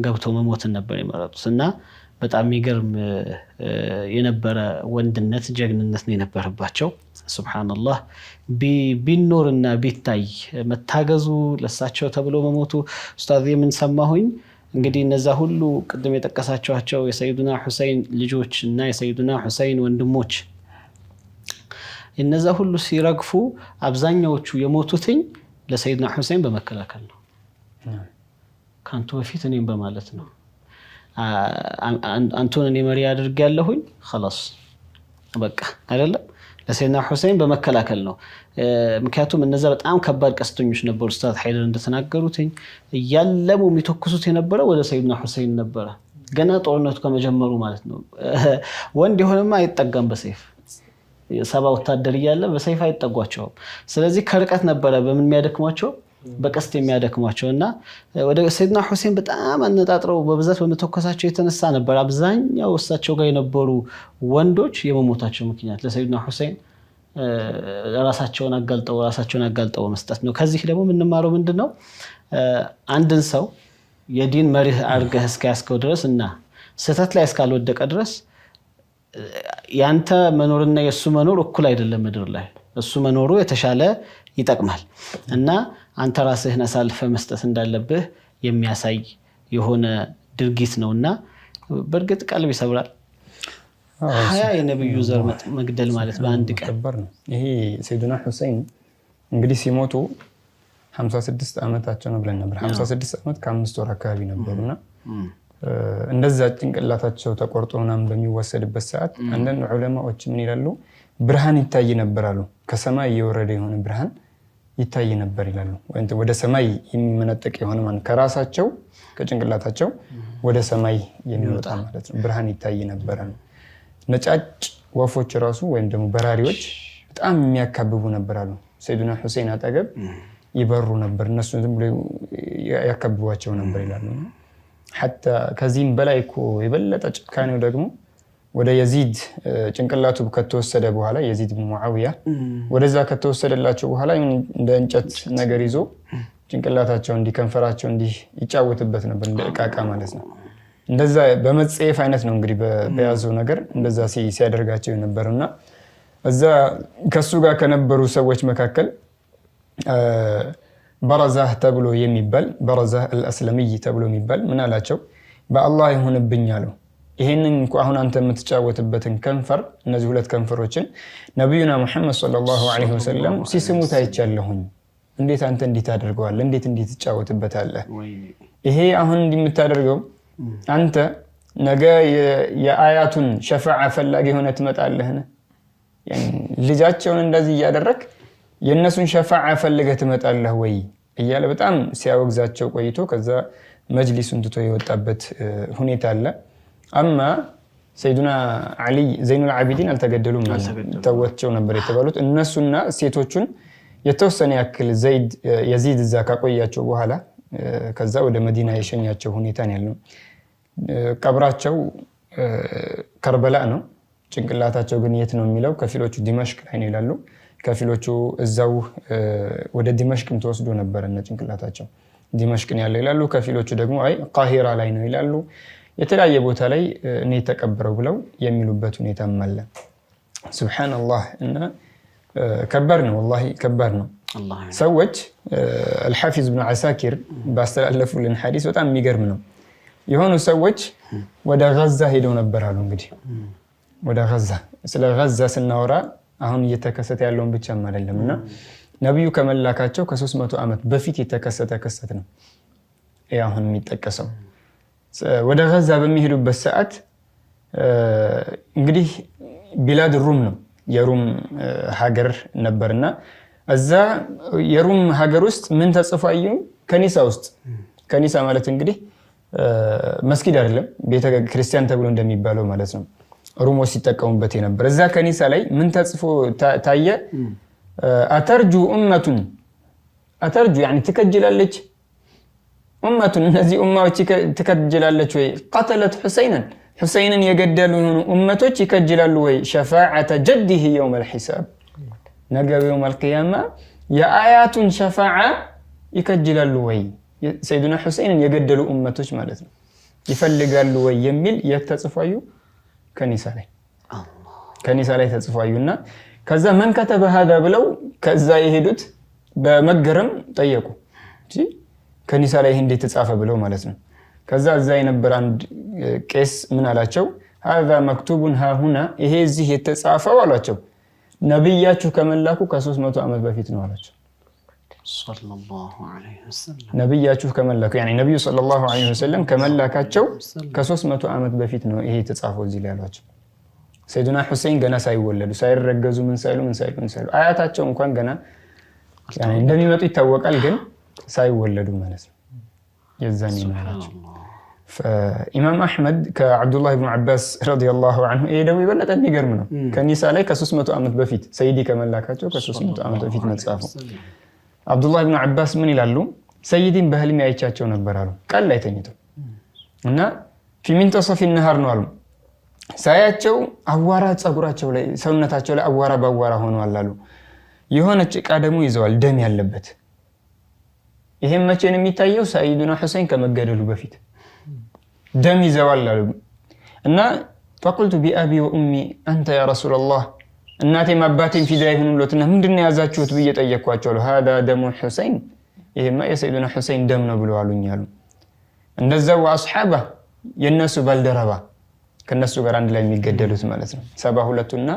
ገብቶ መሞትን ነበር የመረጡት። እና በጣም የሚገርም የነበረ ወንድነት ጀግንነት ነው የነበረባቸው። ሱብሃንአላህ። ቢኖርና ቢታይ መታገዙ ለሳቸው ተብሎ መሞቱ ኡስታዝ ምን ሰማሁኝ እንግዲህ እነዛ ሁሉ ቅድም የጠቀሳቸዋቸው የሰይዱና ሁሰይን ልጆች እና የሰይዱና ሁሰይን ወንድሞች እነዛ ሁሉ ሲረግፉ አብዛኛዎቹ የሞቱትኝ ለሰይድና ሁሴን በመከላከል ነው። ካንቱ በፊት እኔም በማለት ነው። አንተን እኔ መሪ አድርጌያለሁኝ خلاص በቃ አይደለም ለሰይድና ሁሴን በመከላከል ነው። ምክንያቱም እነዛ በጣም ከባድ ቀስተኞች ነበሩ። ኡስታዝ ሐይደር እንደተናገሩትኝ እያለሙ የሚተኩሱት የነበረው ወደ ሰይድና ሁሴን ነበረ። ገና ጦርነቱ ከመጀመሩ ማለት ነው። ወንድ የሆነማ አይጠጋም በሰይፍ 70 ወታደር እያለ በሰይፍ አይጠጓቸውም። ስለዚህ ከርቀት ነበረ በምን የሚያደክሟቸው በቀስት የሚያደክሟቸውና ወደ ሰይድና ሁሴን በጣም አነጣጥረው በብዛት በመተኮሳቸው የተነሳ ነበር አብዛኛው እሳቸው ጋር የነበሩ ወንዶች የመሞታቸው ምክንያት ለሰይድና ሁሴን ራሳቸውን አጋልጠው መስጠት ነው። ከዚህ ደግሞ የምንማረው ምንድነው? አንድን ሰው የዲን መሪህ አድርገህ እስከያዝከው ድረስ እና ስህተት ላይ እስካልወደቀ ድረስ ያንተ መኖርና የሱ መኖር እኩል አይደለም። ምድር ላይ እሱ መኖሩ የተሻለ ይጠቅማል እና አንተ ራስህን አሳልፈህ መስጠት እንዳለብህ የሚያሳይ የሆነ ድርጊት ነውና በእርግጥ ቀልብ ይሰብራል። ሀያ የነብዩ ዘር መግደል ማለት በአንድ ቀን ነው። ይሄ ሰይዱና ሁሴን እንግዲህ ሲሞቱ 56 ዓመታቸው ነው ብለን ነበር። 56 ዓመት ከ5 ወር አካባቢ ነበርና እንደዛ ጭንቅላታቸው ተቆርጦ ምናምን በሚወሰድበት ሰዓት አንዳንድ ዑለማዎች ምን ይላሉ? ብርሃን ይታይ ነበራሉ። ከሰማይ የወረደ የሆነ ብርሃን ይታይ ነበር ይላሉ። ወደ ሰማይ የሚመነጠቅ የሆነ ማለት ከራሳቸው ከጭንቅላታቸው ወደ ሰማይ የሚወጣ ማለት ነው። ብርሃን ይታይ ነበር ነው። ነጫጭ ወፎች ራሱ ወይም ደግሞ በራሪዎች በጣም የሚያካብቡ ነበራሉ። ሰይዱና ሁሴን አጠገብ ይበሩ ነበር። እነሱ ዝም ብለው ያካብቧቸው ነበር ይላሉ። حتى ከዚህም በላይ እኮ የበለጠ ጭካኔው ደግሞ ወደ የዚድ ጭንቅላቱ ከተወሰደ በኋላ የዚድ ብን ሙዓዊያ ወደዛ ከተወሰደላቸው በኋላ እንደ እንጨት ነገር ይዞ ጭንቅላታቸው እንዲከንፈራቸው እንዲህ ይጫወትበት ነበር እንደ ዕቃቃ ማለት ነው። እንደዛ በመጽየፍ አይነት ነው እንግዲህ በያዘው ነገር እንደዛ ሲያደርጋቸው የነበረውና እዛ ከሱ ጋር ከነበሩ ሰዎች መካከል በረዛህ ተብሎ የሚባል በረዛህ አልአስለሚይ ተብሎ የሚባል ምን አላቸው? በአላህ ይሁንብኝ አለው። ይሄንን እንኳን አሁን አንተ የምትጫወትበትን ከንፈር እነዚህ ሁለት ከንፈሮችን ነብዩና መሐመድ ሰለላሁ ዐለይሂ ወሰለም ሲስሙት አይቻለሁኝ። እንዴት አንተ እንዴት አድርገዋል? እንዴት ትጫወትበታለህ? ይሄ አሁን እንደምታደርገው አንተ ነገ የአያቱን ሸፋዓ ፈላጊ ሆነ ትመጣለህ። ልጃቸውን እንደዚህ እያደረክ የነሱን ሸፋዓ ፈልገህ ትመጣለህ ወይ እያለ በጣም ሲያወግዛቸው ቆይቶ ከዛ መጅሊሱን ትቶ የወጣበት ሁኔታ አለ። አማ ሰይዱና አሊ ዘይኑል አቢዲን አልተገደሉም ማለት ተወቸው ነበር የተባሉት። እነሱና ሴቶቹን የተወሰነ ያክል የዚድ እዛ ካቆያቸው በኋላ ከዛ ወደ መዲና የሸኛቸው ሁኔታ ነው ያለው። ቀብራቸው ከርበላ ነው። ጭንቅላታቸው ግን የት ነው የሚለው ከፊሎቹ ዲማሽቅ ላይ ነው ይላሉ። ከፊሎቹ እዛው ወደ ዲማሽቅም ተወስዶ ነበር እና ጭንቅላታቸው ዲማሽቅ ነው ያለው ይላሉ። ከፊሎቹ ደግሞ አይ ቃሂራ ላይ ነው ይላሉ። የተለያየ ቦታ ላይ እኔ ተቀብረው ብለው የሚሉበት ሁኔታም አለ። ሱብሃንአላህ እና ከባድ ነው ወላሂ ከባድ ነው። ሰዎች አልሐፊዝ ኢብኑ አሳኪር ባስተላለፉልን ሐዲስ በጣም የሚገርም ነው። የሆኑ ሰዎች ወደ ጋዛ ሄደው ነበር አሉ። እንግዲህ ወደ ጋዛ ስለ ጋዛ ስናወራ አሁን እየተከሰተ ያለውን ብቻም አይደለምና ነብዩ ከመላካቸው ከ300 ዓመት በፊት የተከሰተ ክስተት ነው ያ አሁን የሚጠቀሰው። ወደ ጋዛ በሚሄዱበት ሰዓት እንግዲህ ቢላድ ሩም ነው የሩም ሀገር ነበርና እዛ የሩም ሀገር ውስጥ ምን ተጽፏዩ? ከኒሳ ውስጥ ከኒሳ ማለት እንግዲህ መስጊድ አይደለም ቤተ ክርስቲያን ተብሎ እንደሚባለው ማለት ነው። ሩሞች ሲጠቀሙበት የነበር እዛ ከኒሳ ላይ ምን ተጽፎ ታየ? አተርጁ ኡመቱን አተርጁ يعني ትከጅላለች ኡመቱን እነዚህ ኡማዎች ትከጅላለች ወይ قتلت حسينا የገደሉ የሆኑ ኡመቶች ይከጅላሉ ወይ ሸፋዓተ ጀዲህ يوم الحساب ነገ يوم القيامة የአያቱን ሸፋዓ ይከጅላሉ ወይ ሰይዱና ሁሴንን የገደሉ ኡመቶች ማለት ነው ይፈልጋሉ ወይ የሚል የተጽፏዩ ከኒሳ ላይ ተጽፏዩና ከዛ من كتب هذا ብለው ከዛ የሄዱት በመገረም ጠየቁ እንጂ ከኒሳ ላይ እንዴት ተጻፈ ብለው ማለት ነው። ከዛ እዛ የነበር አንድ ቄስ ምን አላቸው? هذا مكتوب ها هنا ይሄ እዚህ የተጻፈው አላቸው ነብያችሁ ከመላኩ ከ300 ዓመት በፊት ነው አላቸው። ሰለላሁ ዐለይሂ ወሰለም ነብያችሁ ከመላኩ يعني ነብዩ ሰለላሁ ዐለይሂ ወሰለም ከመላካቸው ከ300 ዓመት በፊት ነው ይሄ የተጻፈው እዚህ ላይ አሏቸው። ሰይዱና ሁሴን ገና ሳይወለዱ ሳይረገዙ ምን ሳይሉ አያታቸው እንኳን ገና يعني እንደሚመጡ ይታወቃል፣ ግን ሳይወለዱ ማለት ነው የዛኔ ነው አላቸው። ኢማም አህመድ ከአብዱላህ ኢብኑ አባስ ረዲየላሁ ዐንሁ ይሄ ደግሞ የበለጠ የሚገርም ነው። ከኒሳ ላይ ከ300 ዓመት በፊት ሰይዲ ከመላካቸው ከ300 ዓመት በፊት መጻፈው። አብዱላህ ኢብኑ አባስ ምን ይላሉ? ሰይዲን በህልም ያይቻቸው ነበር አሉ። ቀን ላይ ተኝተው እና ፊ ሚንተሰፊ ነሃር ነው አሉ። ሳያቸው አዋራ ጸጉራቸው ላይ ሰውነታቸው ላይ አዋራ ባዋራ ሆነዋል አሉ። የሆነች ዕቃ ደግሞ ይዘዋል ደም ያለበት። ይሄም መቼ ነው የሚታየው? ሰይዱና ሁሴን ከመገደሉ በፊት ደም ይዘዋል አሉ እና فقلت بأبي وأمي أنت يا رسول الله እናቴም አባቴም ፊዳ ይሁኑልዎትና ምንድነው ያዛችሁት ብዬ ጠየቅኳቸው አሉ። هذا دم حسين ይሄማ የሰይዱና ሁሴን ደም ነው ብለው አሉኝ አሉ። እንደዛው አስሐባ የነሱ ባልደረባ ከነሱ ጋር አንድ ላይ የሚገደሉት ማለት ነው 72ና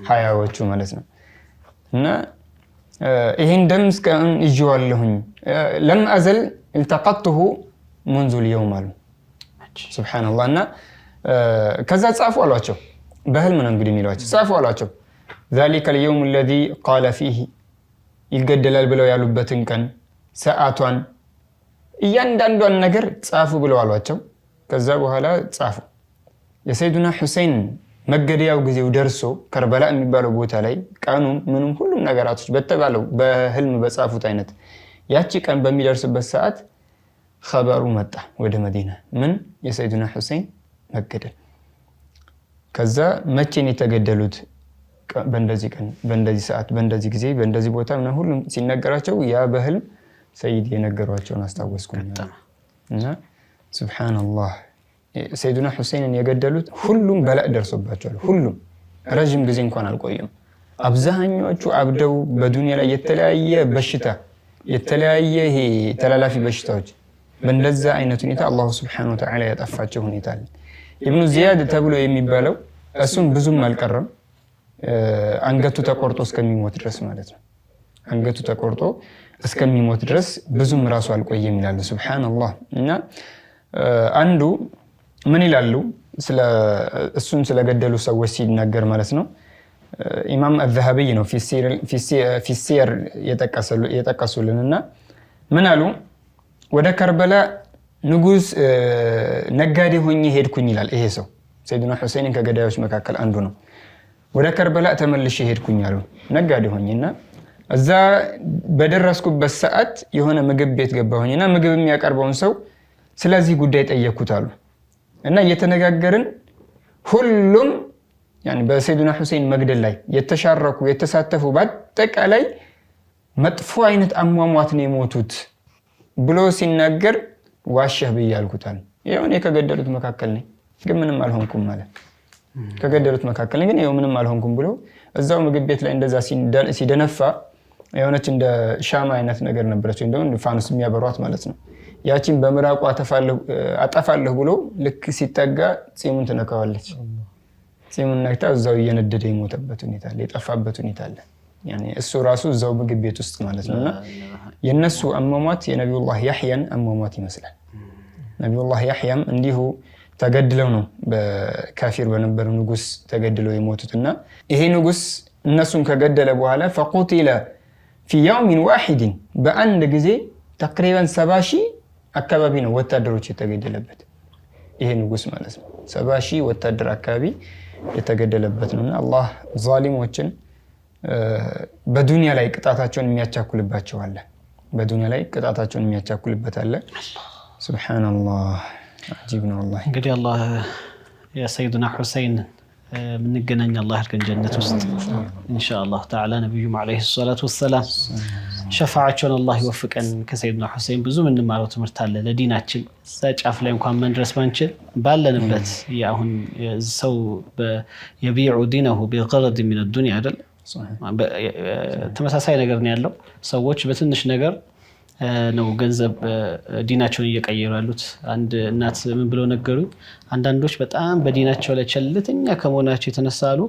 20ዎቹ ማለት ነው። እና ይሄን ደም እስካሁን ይዤዋለሁኝ لم أزل التقطته منذ اليوم አሉ። ሱብሃንአላህ። እና ከዛ ጻፉ አሏቸው። በህልም ነው እንግዲህ የሚሏቸው ጻፉ አሏቸው። ذلك اليوم الذي قال فيه ይገደላል ብለው ያሉበትን ቀን ሰዓቷን እያንዳንዷን ነገር ጻፉ ብለው አሏቸው። ከዛ በኋላ ጻፉ። የሰይዱና ሁሴን መገደያው ጊዜው ደርሶ ከርበላ የሚባለው ቦታ ላይ ቀኑም ምንም ሁሉም ነገራቶች በተባለው በህልም በጻፉት አይነት ያቺ ቀን በሚደርስበት ሰዓት ኸበሩ መጣ ወደ መዲና። ምን? የሰይዱና ሁሴን መገደል። ከዛ መቼ ነው የተገደሉት? በእንደዚህ ቀን፣ በእንደዚህ ሰዓት፣ በእንደዚህ ጊዜ፣ በእንደዚህ ቦታ እና ሁሉም ሲነገራቸው ያ በህልም ሰይድ የነገሯቸውን አስታወስኩኝ እና ሱብሃንአላህ ሰይዱና ሁሴንን የገደሉት ሁሉም በላእ ደርሶባቸዋል። ሁሉም ረጅም ጊዜ እንኳን አልቆየም። አብዛኛዎቹ አብደው በዱንያ ላይ የተለያየ በሽታ የተለያየ ይሄ ተላላፊ በሽታዎች በእንደዛ አይነት ሁኔታ አላሁ ሱብሓነሁ ወተዓላ ያጠፋቸው ሁኔታ አለ። ኢብኑ ዚያድ ተብሎ የሚባለው እሱም ብዙም አልቀረም፣ አንገቱ ተቆርጦ እስከሚሞት ድረስ ማለት ነው። አንገቱ ተቆርጦ እስከሚሞት ድረስ ብዙም ራሱ አልቆየም ይላሉ። ሱብሓነላህ። እና አንዱ ምን ይላሉ እሱን ስለገደሉ ሰዎች ሲናገር ማለት ነው ኢማም አልዘሀቢይ ነው ፊ ሲየር የጠቀሱልንና ምን አሉ? ወደ ከርበላ ንጉስ ነጋዴ ሆኜ ሄድኩኝ ይላል ይሄ ሰው። ሰይዱና ሁሴንን ከገዳዮች መካከል አንዱ ነው። ወደ ከርበላ ተመልሼ ሄድኩኝ አሉ ነጋዴ ሆኜና እዛ በደረስኩበት ሰዓት የሆነ ምግብ ቤት ገባሁኝና ምግብ የሚያቀርበውን ሰው ስለዚህ ጉዳይ ጠየቅኩት አሉ እና እየተነጋገርን ሁሉም በሰይዱና ሁሴን መግደል ላይ የተሻረኩ የተሳተፉ በአጠቃላይ መጥፎ አይነት አሟሟት ነው የሞቱት ብሎ ሲናገር ዋሸህ ብዬ አልኩታል። ይሄው እኔ ከገደሉት መካከል ነኝ ግን ምንም አልሆንኩም ማለት ከገደሉት መካከል ነኝ ግን ይሄው ምንም አልሆንኩም ብሎ እዛው ምግብ ቤት ላይ እንደዛ ሲደነፋ የሆነች እንደ ሻማ አይነት ነገር ነበረች እንደው ፋኑስ የሚያበሯት ማለት ነው። ያቺን በምራቋ አጠፋለሁ ብሎ ልክ ሲጠጋ ጺሙን ትነካዋለች። ጺሙን ነክታ እዛው እየነደደ የሞተበት ሁኔታ አለ፣ የጠፋበት ሁኔታ አለ። እሱ ራሱ እዛው ምግብ ቤት ውስጥ ማለት ነውና የነሱ አሟሟት የነቢዩላህ ያህያን አሟሟት ይመስላል። ነቢዩላህ ያህያም እንዲሁ ተገድለው ነው በካፊር በነበረ ንጉስ ተገድለው የሞቱትና ይሄ ንጉስ እነሱን ከገደለ በኋላ فقتل في يوم واحد በአንድ ጊዜ ተقريبا 70,000 አካባቢ ነው ወታደሮች የተገደለበት ይሄ ንጉስ ማለት ነው። 70,000 ወታደር አካባቢ የተገደለበት ነውና አላህ ዛሊሞችን በዱንያ ላይ ቅጣታቸውን የሚያቻኩልባቸው አለ። በዱንያ ላይ ቅጣታቸውን የሚያቻኩልበት አለ። ሱብሃንአላህ አጂብ ነው والله። እንግዲህ አላህ የሰይዱና ሁሴን ምንገናኝ አላህ ያድርገን ጀነት ውስጥ ኢንሻአላህ ተዓላ። ነብዩም አለይሂ ሰላቱ ወሰላም ሸፋዓቸውን አላህ ይወፍቀን። ከሰይዱና ሁሴን ብዙ ምንማረው ትምህርት አለ ለዲናችን። ጫፍ ላይ እንኳን መድረስ ባንችል ባለንበት ያሁን ሰው የቢዑ ዲነሁ ቢገረድ ሚን الدنيا አይደል? ተመሳሳይ ነገር ነው ያለው። ሰዎች በትንሽ ነገር ነው ገንዘብ ዲናቸውን እየቀየሩ ያሉት። አንድ እናት ምን ብለው ነገሩኝ? አንዳንዶች በጣም በዲናቸው ላይ ቸልተኛ ከመሆናቸው የተነሳሉ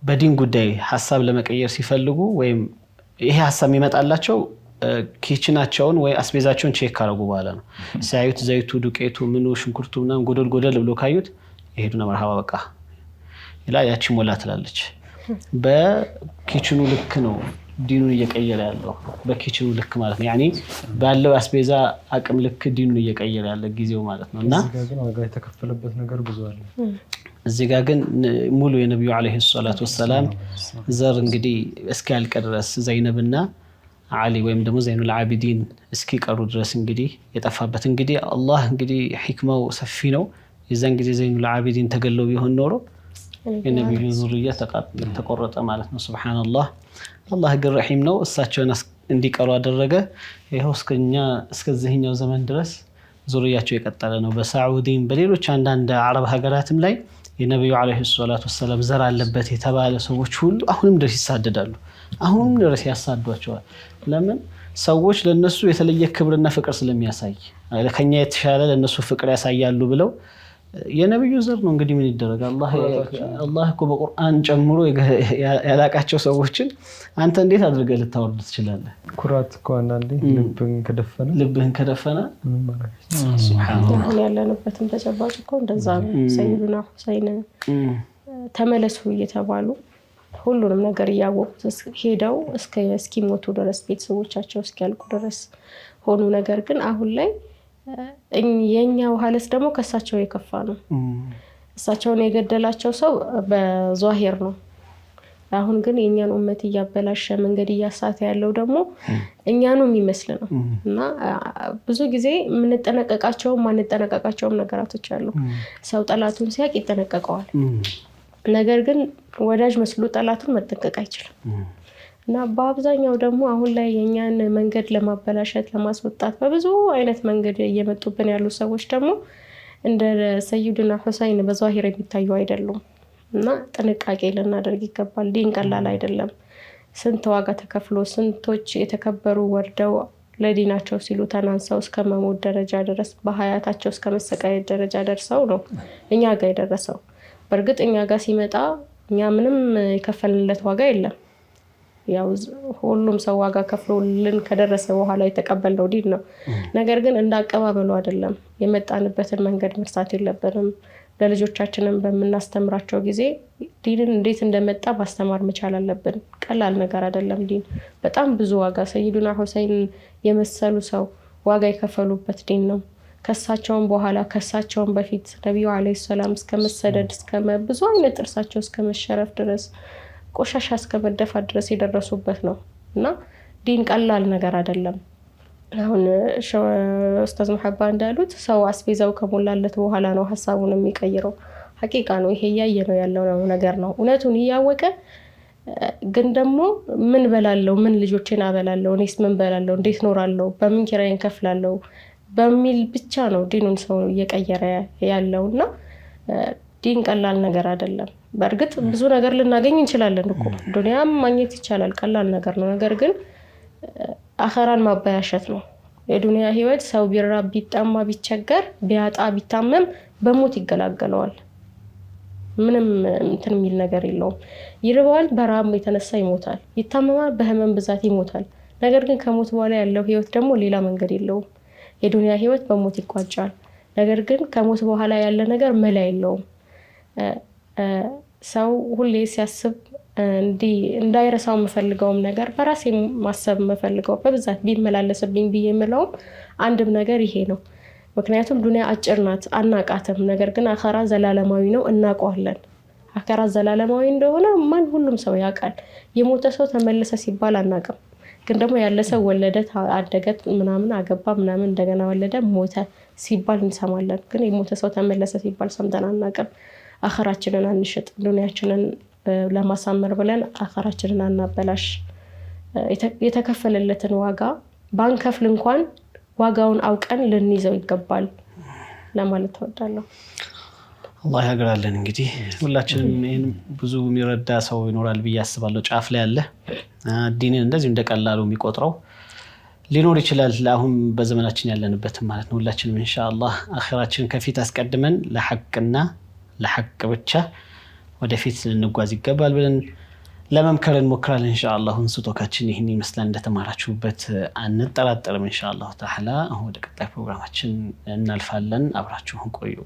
በዲን ጉዳይ ሐሳብ ለመቀየር ሲፈልጉ ወይም ይሄ ሐሳብ የሚመጣላቸው ኪችናቸውን ወይ አስቤዛቸውን ቼክ ካረጉ በኋላ ነው። ሳይዩት ዘይቱ ዱቄቱ ምኑ ሽንኩርቱ ምናምን ጎደል ብሎ ካዩት ይሄዱና መርሃባ በቃ ይላ ያቺ ሞላ ትላለች። በኪችኑ ልክ ነው ዲኑን እየቀየረ ያለው በኪችኑ ልክ ማለት ነው። ያኒ ባለው አስቤዛ አቅም ልክ ዲኑን እየቀየረ ያለ ጊዜው ማለት ነውና እዚህ ጋር ግን ዋጋ የተከፈለበት ነገር ብዙ አለ። እዚህ ጋር ግን ሙሉ የነብዩ አለይሂ ሰላቱ ወሰለም ዘር እንግዲህ እስኪያልቅ ድረስ ዘይነብና አሊ ወይም ደግሞ ዘይኑል አቢዲን እስኪቀሩ ድረስ እንግዲህ የጠፋበት እንግዲህ አላህ እንግዲህ ሂክማው ሰፊ ነው። የዛን ጊዜ ዘይኑል አቢዲን ተገለው ቢሆን ኖሮ የነብዩ ዙርያ ተቆረጠ ማለት ነው። ሱብሃንአላህ አላህ ግን ረሂም ነው። እሳቸውን እንዲቀሩ አደረገ። ይሄው እስከዚህኛው ዘመን ድረስ ዙርያቸው የቀጠለ ነው። በሳዑዲም በሌሎች አንዳንድ አረብ ሀገራትም ላይ የነብዩ አለይሂ ሰላቱ ወሰለም ዘር አለበት የተባለ ሰዎች ሁሉ አሁንም ድረስ ይሳደዳሉ። አሁንም ድረስ ያሳዷቸዋል። ለምን? ሰዎች ለነሱ የተለየ ክብርና ፍቅር ስለሚያሳይ ከኛ የተሻለ ለነሱ ፍቅር ያሳያሉ ብለው የነብዩ ዘር ነው እንግዲህ ምን ይደረጋል? አላህ እኮ በቁርአን ጨምሮ ያላቃቸው ሰዎችን አንተ እንዴት አድርገህ ልታወርድ ትችላለህ? ኩራት እኮ አንዳንዴ ልብህን ከደፈነ ሱብሃንአላህ አሁን ያለንበትን ተጨባጭ እኮ እንደዛ ነው። ሰይዱና ሁሰይን ተመለሱ እየተባሉ ሁሉንም ነገር እያወቁት ሄደው እስኪሞቱ ድረስ ቤተሰቦቻቸው እስኪያልቁ ድረስ ሆኑ። ነገር ግን አሁን ላይ የኛው ሐለስ ደግሞ ከሳቸው የከፋ ነው። እሳቸውን የገደላቸው ሰው በዛሂር ነው። አሁን ግን የኛን ኡመት እያበላሸ መንገድ እያሳተ ያለው ደግሞ እኛኑ የሚመስል ነው። እና ብዙ ጊዜ የምንጠነቀቃቸውም ማንጠነቀቃቸውም ነገራቶች አሉ። ሰው ጠላቱን ሲያቅ ይጠነቀቀዋል። ነገር ግን ወዳጅ መስሎ ጠላቱን መጠንቀቅ አይችልም። እና በአብዛኛው ደግሞ አሁን ላይ የኛን መንገድ ለማበላሸት ለማስወጣት በብዙ አይነት መንገድ እየመጡብን ያሉ ሰዎች ደግሞ እንደ ሰይዱና ሁሰይን በዛሂር የሚታዩ አይደሉም። እና ጥንቃቄ ልናደርግ ይገባል። ዲን ቀላል አይደለም። ስንት ዋጋ ተከፍሎ ስንቶች የተከበሩ ወርደው ለዲናቸው ሲሉ ተናንሰው እስከ መሞት ደረጃ ድረስ በሀያታቸው እስከ መሰቃየት ደረጃ ደርሰው ነው እኛ ጋር የደረሰው። በእርግጥ እኛ ጋር ሲመጣ እኛ ምንም የከፈልንለት ዋጋ የለም። ያው ሁሉም ሰው ዋጋ ከፍሎልን ከደረሰ በኋላ የተቀበልነው ዲን ነው። ነገር ግን እንዳቀባበሉ አይደለም። የመጣንበትን መንገድ መርሳት የለብንም። ለልጆቻችንም በምናስተምራቸው ጊዜ ዲንን እንዴት እንደመጣ ማስተማር መቻል አለብን። ቀላል ነገር አይደለም ዲን። በጣም ብዙ ዋጋ ሰይዱና ሁሰይን የመሰሉ ሰው ዋጋ የከፈሉበት ዲን ነው። ከሳቸውም በኋላ ከሳቸውም በፊት ነብዩ አለይሂ ሰላም እስከ መሰደድ እስከ ብዙ አይነት እርሳቸው እስከ መሸረፍ ድረስ ቆሻሻ እስከ መደፋት ድረስ የደረሱበት ነው። እና ዲን ቀላል ነገር አይደለም። አሁን ኡስታዝ መሐባ እንዳሉት ሰው አስቤዛው ከሞላለት በኋላ ነው ሐሳቡን የሚቀይረው። ሐቂቃ ነው። ይሄ ያየነው ያለው ነገር ነው። እውነቱን እያወቀ ግን ደግሞ ምን በላለው ምን ልጆቼን አበላለው እኔስ ምን በላለው እንዴት ኖራለው በምን ኪራይን ከፍላለው በሚል ብቻ ነው ዲኑን ሰው እየቀየረ ያለውና ዲን ቀላል ነገር አይደለም። በእርግጥ ብዙ ነገር ልናገኝ እንችላለን እኮ ዱንያም ማግኘት ይቻላል፣ ቀላል ነገር ነው። ነገር ግን አኸራን ማባያሸት ነው። የዱንያ ህይወት ሰው ቢራብ ቢጣማ ቢቸገር ቢያጣ ቢታመም በሞት ይገላገለዋል። ምንም እንትን የሚል ነገር የለውም። ይርባል፣ በራብ የተነሳ ይሞታል፣ ይታመማል፣ በህመም ብዛት ይሞታል። ነገር ግን ከሞት በኋላ ያለው ህይወት ደግሞ ሌላ መንገድ የለውም። የዱንያ ህይወት በሞት ይቋጫል። ነገር ግን ከሞት በኋላ ያለ ነገር መላ የለውም። ሰው ሁሌ ሲያስብ እንዳይረሳው የምፈልገውም ነገር በራሴ ማሰብ የምፈልገው በብዛት ቢመላለስብኝ ብዬ የምለውም አንድም ነገር ይሄ ነው። ምክንያቱም ዱንያ አጭር ናት፣ አናቃትም። ነገር ግን አኸራ ዘላለማዊ ነው፣ እናውቀዋለን። አኸራ ዘላለማዊ እንደሆነ ሁሉም ሰው ያውቃል። የሞተ ሰው ተመለሰ ሲባል አናውቅም። ግን ደግሞ ያለ ሰው ወለደ፣ አደገ፣ ምናምን አገባ፣ ምናምን እንደገና ወለደ፣ ሞተ ሲባል እንሰማለን። ግን የሞተ ሰው ተመለሰ ሲባል ሰምተን አናውቅም። አኸራችንን አንሽጥ፣ ዱንያችንን ለማሳመር ብለን አኸራችንን አናበላሽ። የተከፈለለትን ዋጋ ባንከፍል እንኳን ዋጋውን አውቀን ልንይዘው ይገባል ለማለት ተወዳለሁ። አላህ ያግራለን። እንግዲህ ሁላችንም ይሄን ብዙ የሚረዳ ሰው ይኖራል ብዬ አስባለሁ። ጫፍ ላይ ያለ ዲንን እንደዚህ እንደቀላሉ የሚቆጥረው ሊኖር ይችላል። አሁን በዘመናችን ያለንበት ማለት ነው። ሁላችንም ኢንሻአላህ አኺራችን ከፊት አስቀድመን ለሐቅና ለሐቅ ብቻ ወደፊት ልንጓዝ ይገባል ብለን ለመምከር እንሞክራለን ኢንሻአላህ። እንስቶካችን ይህን ይመስላል። እንደተማራችሁበት አንጠራጠርም ኢንሻአላህ ተዓላ። ወደ ቀጣይ ፕሮግራማችን እናልፋለን። አብራችሁን ቆዩ።